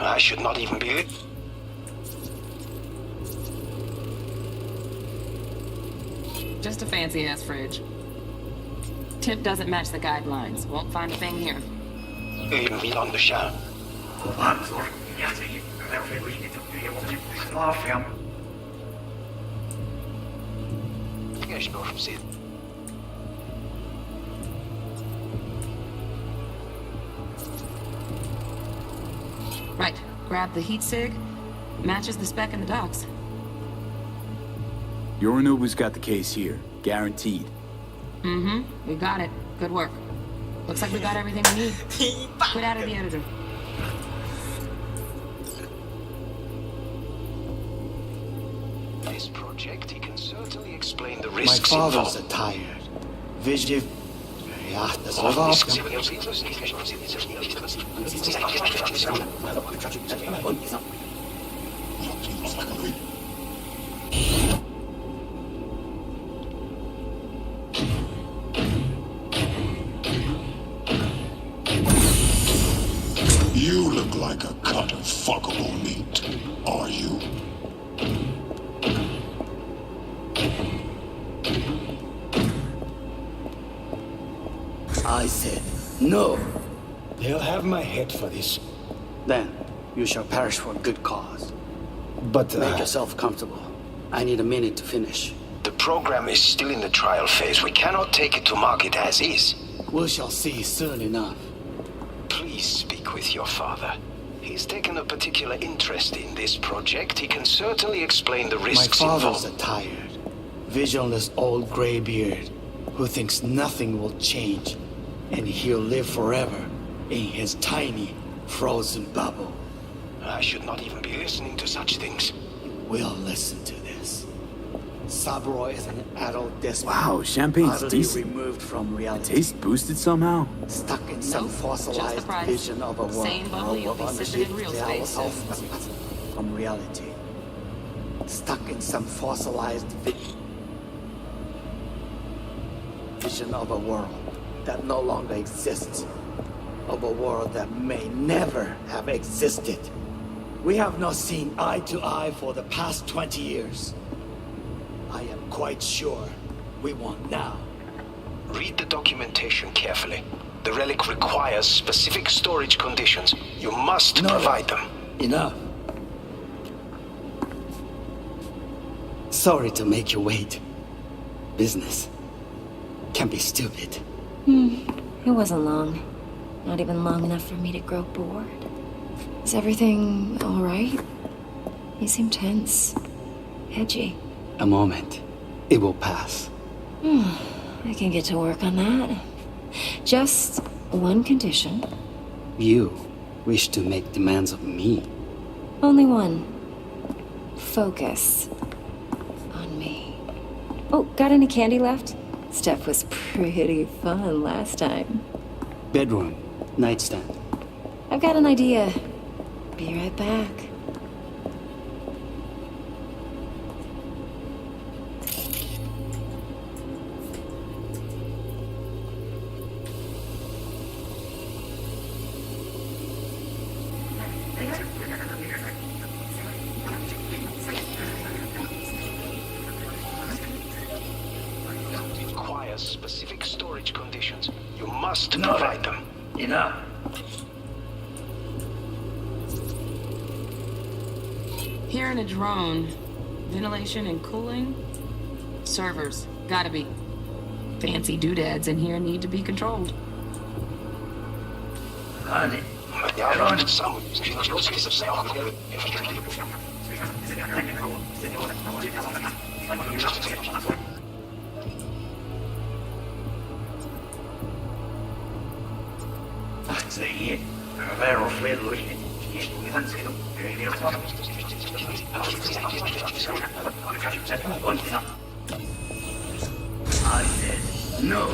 I should not even be... Just a fancy-ass fridge. Tip doesn't match the guidelines. Won't find a thing here. Even on the show. I should go from Sid. Right. Grab the heat sig. Matches the spec in the docs. Yorinobu's got the case here. Guaranteed. Mm-hmm. We got it. Good work. Looks like we got everything we need. Put out of the editor. This project, he can certainly explain the My risks father's involved. a tired, vigilant. Ja, das war auch. You look like a cut of fuckable meat, are you? I said no. They'll have my head for this. Then you shall perish for a good cause. But, Make yourself comfortable. I need a minute to finish. The program is still in the trial phase. We cannot take it to market as is. We shall see soon enough. Please speak with your father. He's taken a particular interest in this project. He can certainly explain the risks My father's involved. a tired, visionless old graybeard who thinks nothing will change, and he'll live forever in his tiny, frozen bubble. I should not even be listening to such things. We'll listen to this. Saburo is an adult despot. Wow, champagne's utterly decent. removed from reality. Taste boosted somehow? Stuck in some fossilized vision of a world. Same bubble you'll be sipping in real space. From reality. Stuck in some fossilized vision of a world that no longer exists. Of a world that may never have existed. We have not seen eye to eye for the past 20 years. I am quite sure we won't now. Read the documentation carefully. The relic requires specific storage conditions. You must provide them. Enough. Sorry to make you wait. Business can be stupid. It wasn't long. Not even long enough for me to grow bored. Is everything all right? You seem tense. Edgy. A moment. It will pass. I can get to work on that. Just one condition. You wish to make demands of me. Only one. Focus on me. Oh, got any candy left? Stuff was pretty fun last time. Bedroom. Nightstand. I've got an idea. Be right back. Requires specific storage conditions. You must provide them. Enough. Here in a drone, ventilation and cooling, servers, gotta be. Fancy doodads in here need to be controlled. Honey. I said no.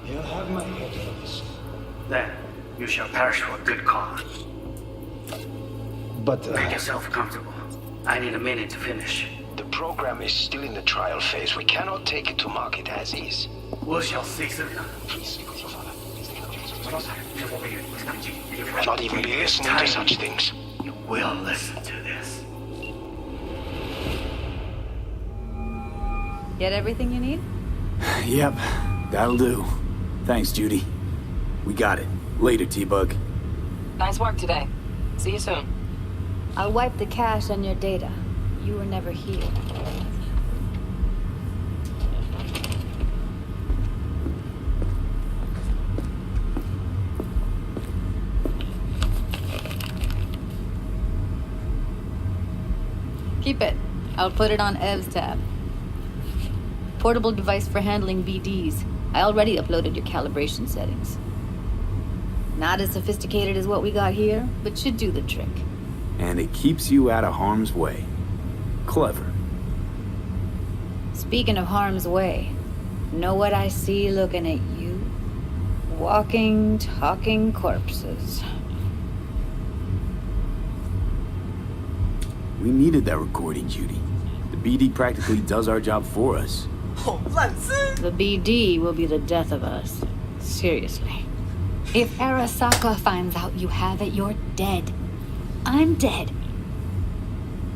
They'll have my head for this. Then you shall perish for a good cause. But, Make yourself comfortable. I need a minute to finish. The program is still in the trial phase. We cannot take it to market as is. We shall see soon. Please speak with your father. Not even be listening to such things. You will listen to this. Get everything you need? Yep, that'll do. Thanks, Judy. We got it. Later, T-Bug. Nice work today. See you soon. I'll wipe the cache on your data. You were never here. Keep it. I'll put it on Ev's tab. Portable device for handling BDs. I already uploaded your calibration settings. Not as sophisticated as what we got here, but should do the trick. And it keeps you out of harm's way. Clever. Speaking of harm's way, know what I see looking at you? Walking, talking corpses. We needed that recording, Judy. The BD practically does our job for us. The BD will be the death of us. Seriously. If Arasaka finds out you have it, you're dead. I'm dead.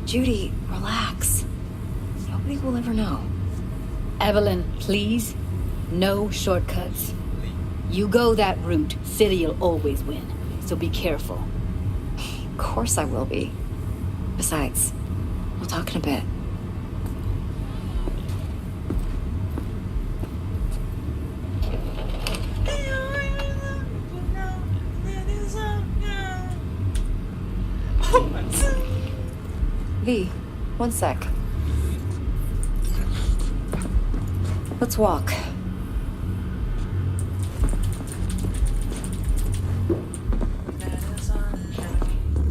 Judy, relax. Nobody will ever know. Evelyn, please. No shortcuts. You go that route, City'll always win. So be careful. Of course I will be. Besides, we'll talk in a bit. V, one sec. Let's walk.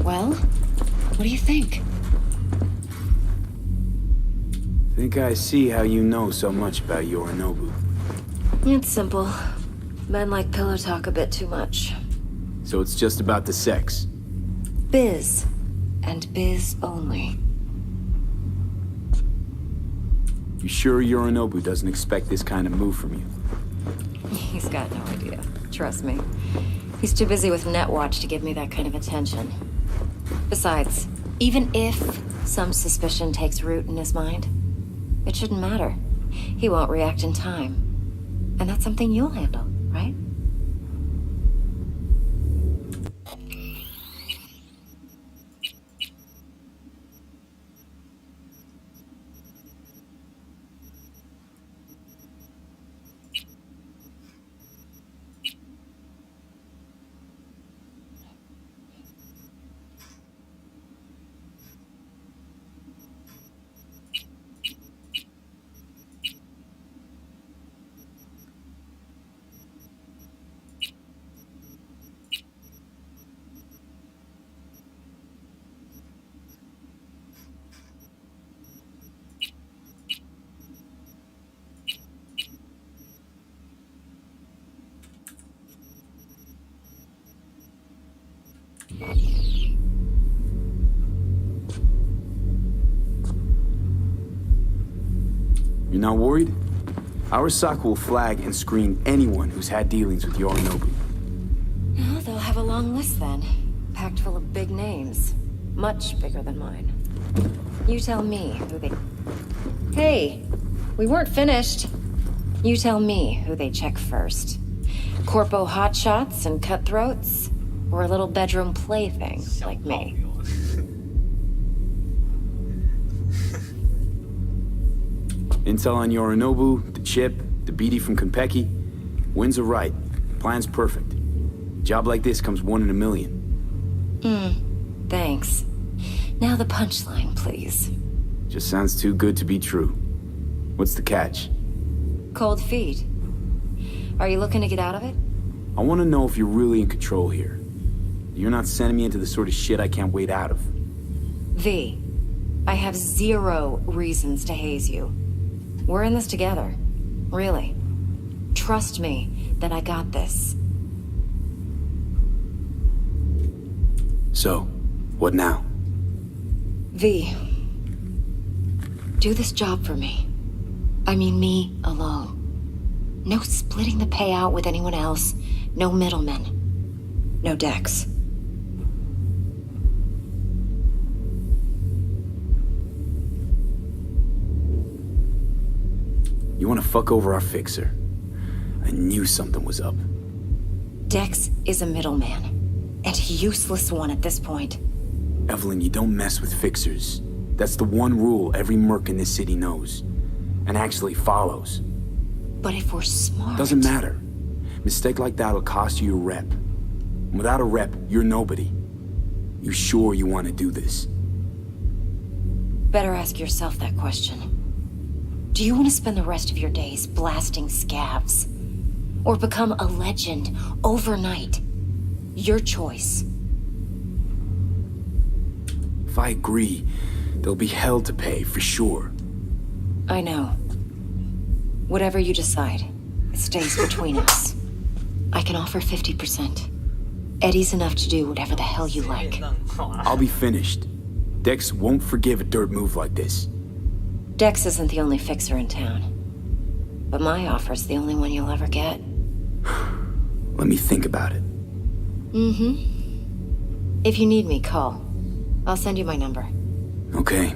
Well, what do you think? Think I see how you know so much about Yorinobu. It's simple. Men like pillow talk a bit too much. So it's just about the sex. Biz. And biz only. You sure Yorinobu doesn't expect this kind of move from you? He's got no idea. Trust me. He's too busy with Netwatch to give me that kind of attention. Besides, even if some suspicion takes root in his mind, it shouldn't matter. He won't react in time. And that's something you'll handle, right? You're not worried? Arasaka will flag and screen anyone who's had dealings with Yorinobu. Oh, they'll have a long list then. Packed full of big names. Much bigger than mine. You tell me who they... Hey, we weren't finished. You tell me who they check first. Corpo hotshots and cutthroats? Or a little bedroom plaything like me? Intel on Yorinobu, the chip, the BD from Konpeki. Winds are right. Plan's perfect. Job like this comes 1 in a million. Thanks. Now the punchline, please. Just sounds too good to be true. What's the catch? Cold feet. Are you looking to get out of it? I want to know if you're really in control here. You're not sending me into the sort of shit I can't wait out of. V, I have 0 reasons to haze you. We're in this together. Really. Trust me that I got this. So, what now? V, do this job for me. I mean me alone. No splitting the payout with anyone else. No middlemen. No Dex. You want to fuck over our fixer? I knew something was up. Dex is a middleman. And a useless one at this point. Evelyn, you don't mess with fixers. That's the one rule every merc in this city knows. And actually follows. But if we're smart... Doesn't matter. Mistake like that'll cost you your rep. And without a rep, you're nobody. You sure you want to do this? Better ask yourself that question. Do you want to spend the rest of your days blasting scavs? Or become a legend overnight? Your choice. If I agree, there'll be hell to pay, for sure. I know. Whatever you decide, it stays between us. I can offer 50%. Eddie's enough to do whatever the hell you like. I'll be finished. Dex won't forgive a dirt move like this. Dex isn't the only fixer in town. But my offer's the only one you'll ever get. Let me think about it. Mm-hmm. If you need me, call. I'll send you my number. Okay.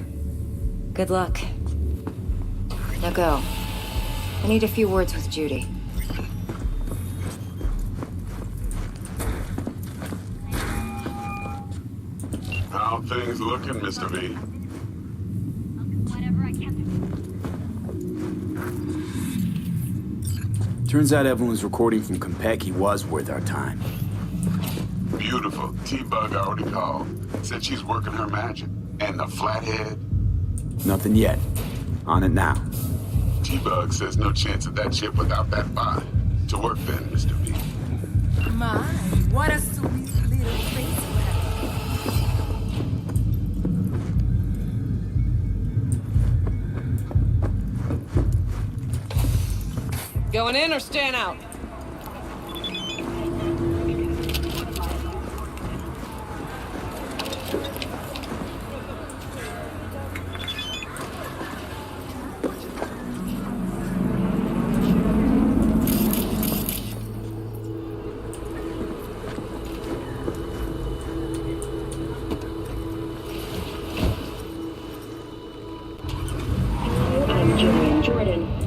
Good luck. Now go. I need a few words with Judy. How things looking, Mr. V? Turns out Evelyn's recording from Konpeki was worth our time. Beautiful. T-Bug already called. Said she's working her magic. And the flathead? Nothing yet. On it now. T-Bug says no chance of that chip without that body. To work then, Mr. V. My, what a sweet little face. Going in or staying out?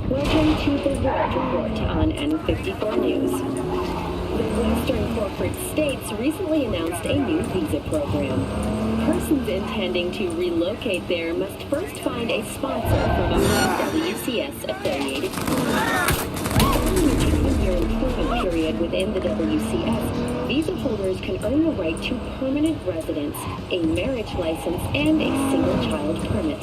Welcome to the World Report on N54 News. The Western corporate states recently announced a new visa program. Persons intending to relocate there must first find a sponsor from a WCS-affiliated company. Following a 20-year employment period within the WCS, visa holders can earn the right to permanent residence, a marriage license, and a single-child permit.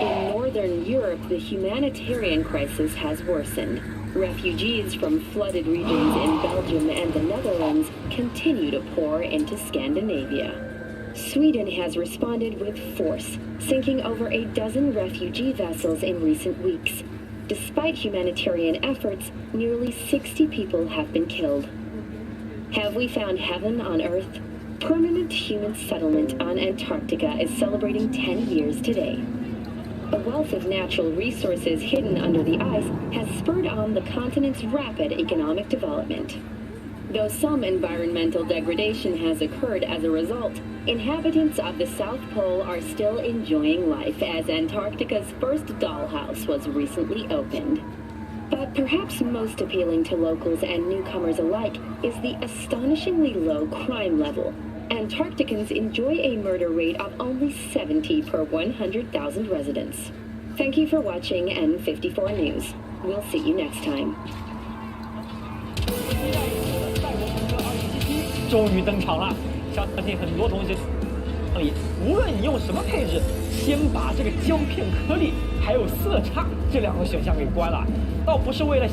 In Northern Europe, the humanitarian crisis has worsened. Refugees from flooded regions in Belgium and the Netherlands continue to pour into Scandinavia. Sweden has responded with force, sinking over a dozen refugee vessels in recent weeks. Despite humanitarian efforts, nearly 60 people have been killed. Have we found heaven on Earth? Permanent human settlement on Antarctica is celebrating 10 years today. A wealth of natural resources hidden under the ice has spurred on the continent's rapid economic development. Though some environmental degradation has occurred as a result, inhabitants of the South Pole are still enjoying life as Antarctica's first dollhouse was recently opened. But perhaps most appealing to locals and newcomers alike is the astonishingly low crime level. Antarcticans enjoy a murder rate of only 70 per 100,000 residents. Thank you for watching N54 News. We'll see you next time. 终于登场了，相信很多同学无论你用什么配置，先把这个胶片颗粒还有色差这两个选项给关了，倒不是为了。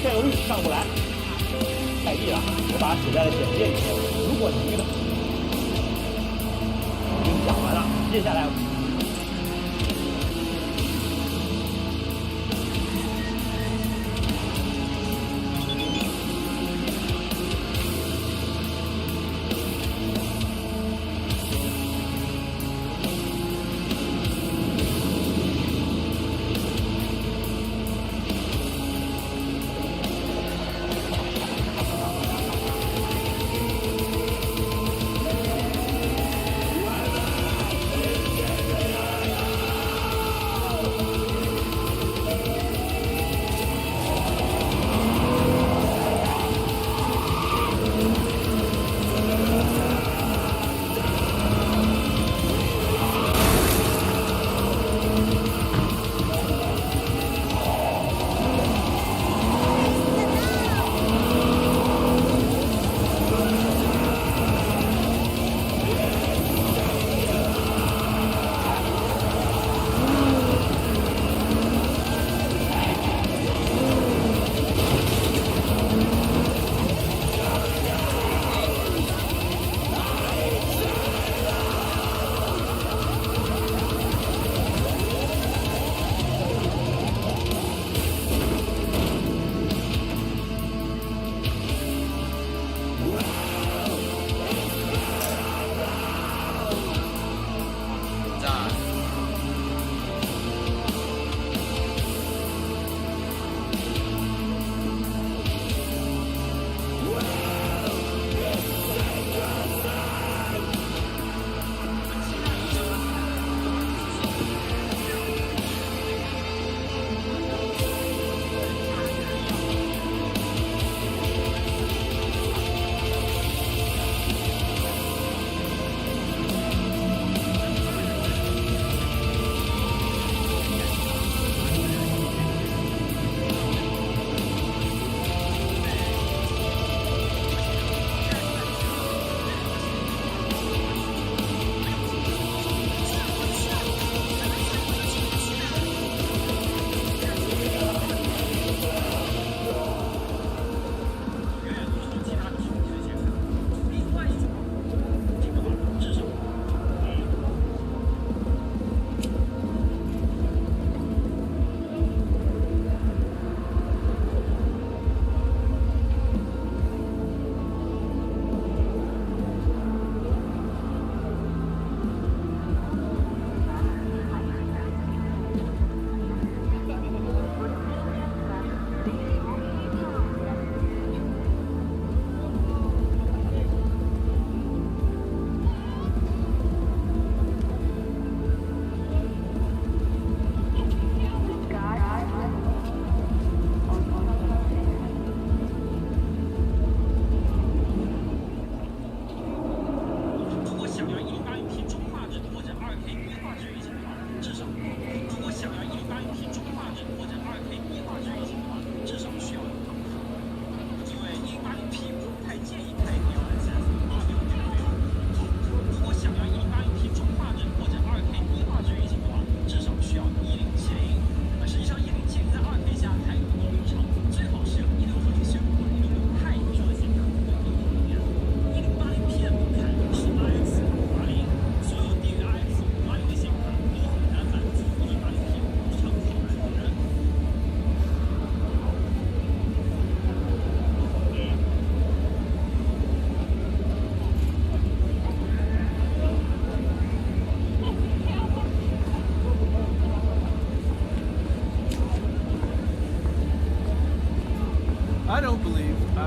占有率上不来，太低了。我把它写在了简介里面。如果你遇到，已经讲完了，接下来。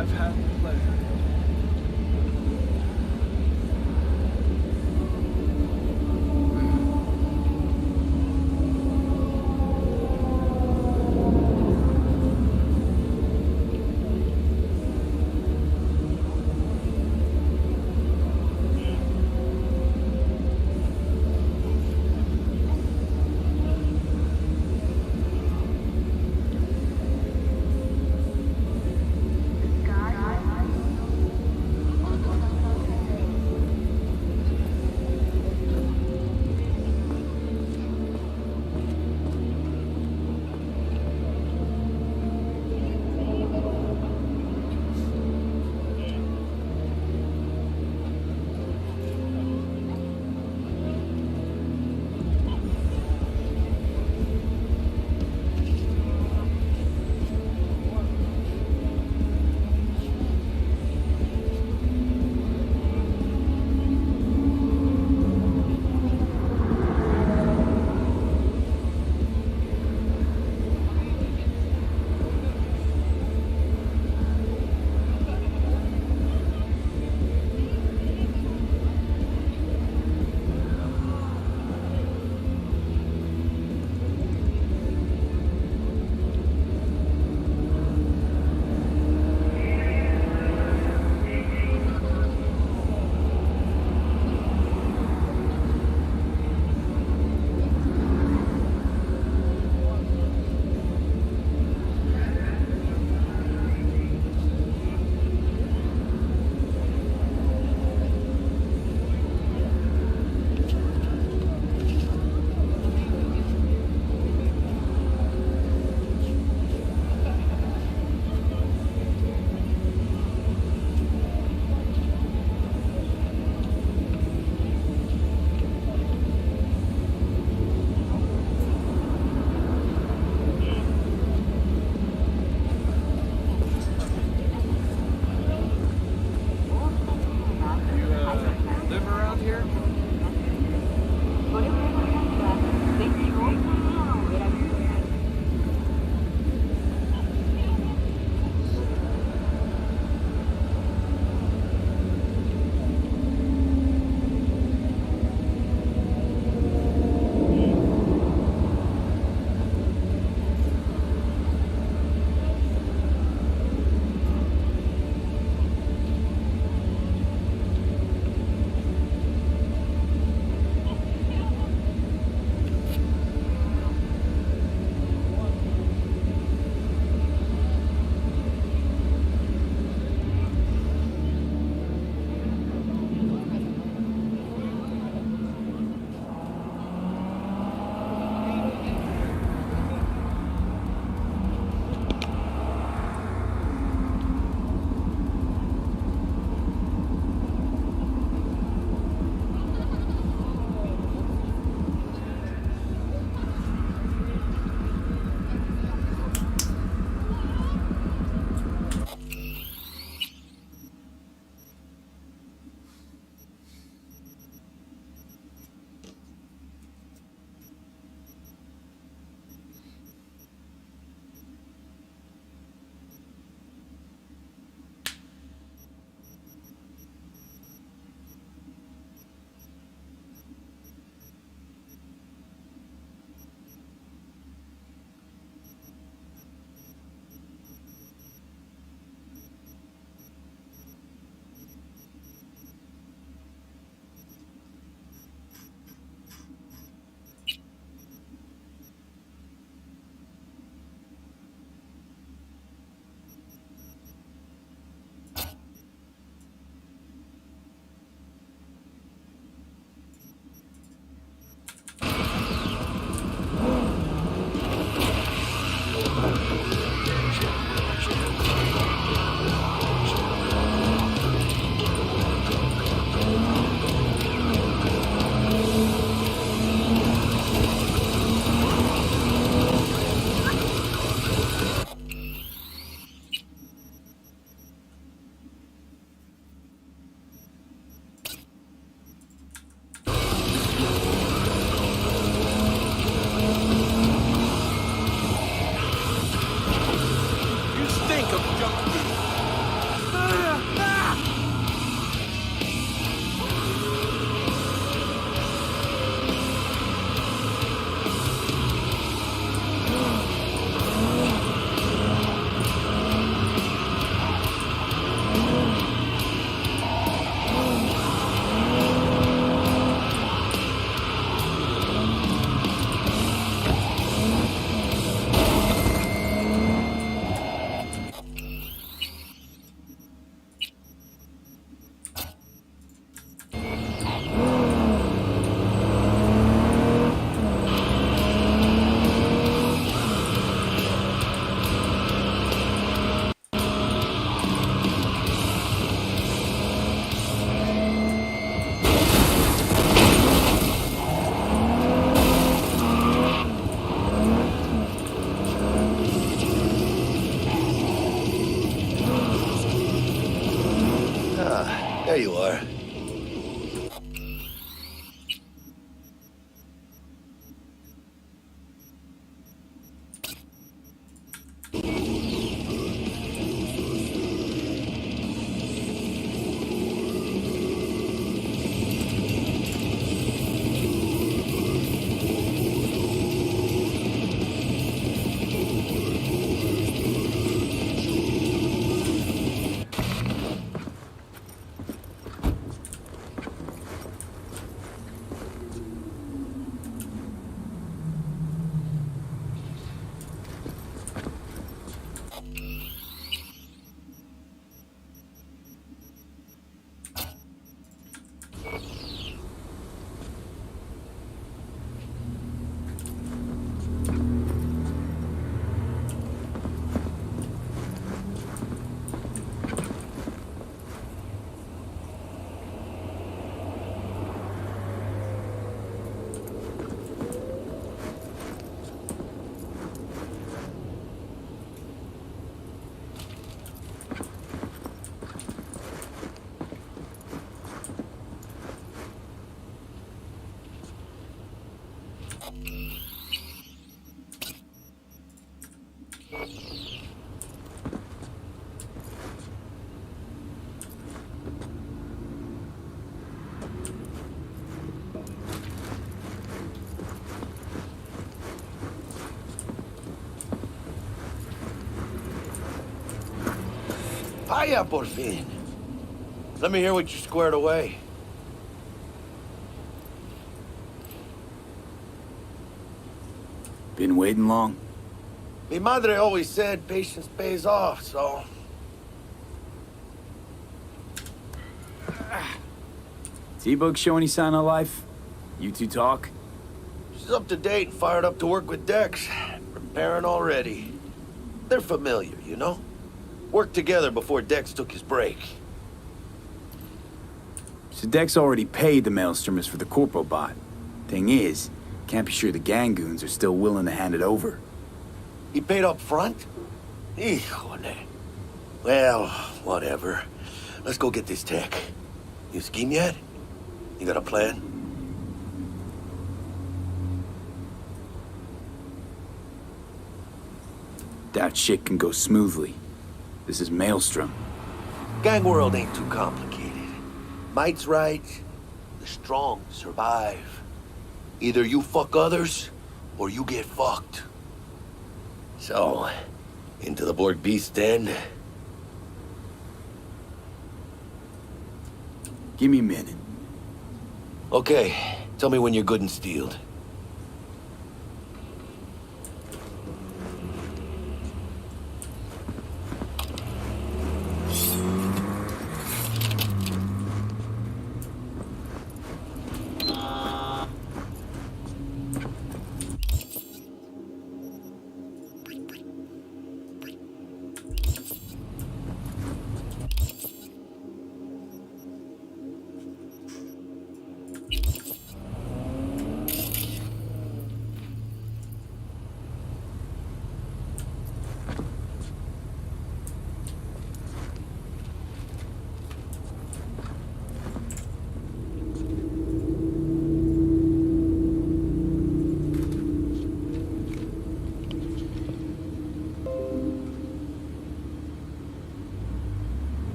I've had the pleasure. you are. Hiya, por fin. Let me hear what you squared away. Been waiting long? Mi madre always said patience pays off, so... T-Bug show any sign of life? You two talk? She's up to date and fired up to work with Dex. Preparing already. They're familiar, you know? Worked together before Dex took his break. So Dex already paid the Maelstromers for the Corpo bot. Thing is, can't be sure the Gangoons are still willing to hand it over. He paid up front? Híjole. Well, whatever. Let's go get this tech. You scheme yet? You got a plan? That shit can go smoothly. This is Maelstrom. Gang world ain't too complicated. Might's right. The strong survive. Either you fuck others, or you get fucked. So, into the Borg Beast Den? Give me a minute. Okay, tell me when you're good and steeled.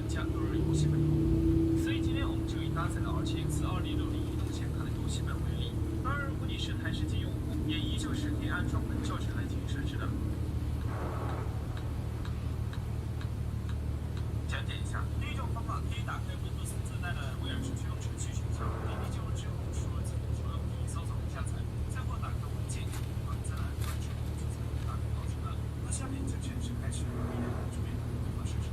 家都是游戏本控，所以今天我们就以搭载了 RTX 2060移动显卡的游戏本为例。当然，如果你是台式机用户，也依旧是可以安装本教程来进行设置的。讲解一下，第一种方法可以打开 Windows 自带的威尔士驱动程序选项，点击进入之后，输入字母符号以搜索下载，最后打开文件，把再来关之后就才能大功告成了。那下面就正式开始我们的主面工作设置。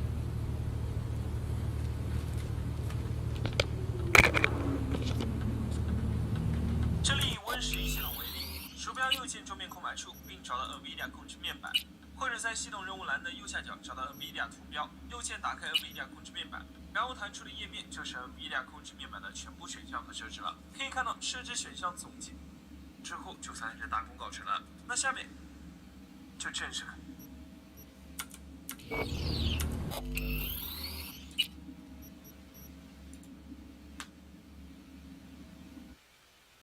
这里以 Win11系统为例，鼠标右键桌面空白处，并找到 NVIDIA 控制面板，或者在系统任务栏的右下角找到 NVIDIA 图标，右键打开 NVIDIA 控制面板，然后弹出的页面就是 NVIDIA 控制面板的全部选项和设置了。可以看到设置选项总结之后，就算是大功告成了。那下面就正式开。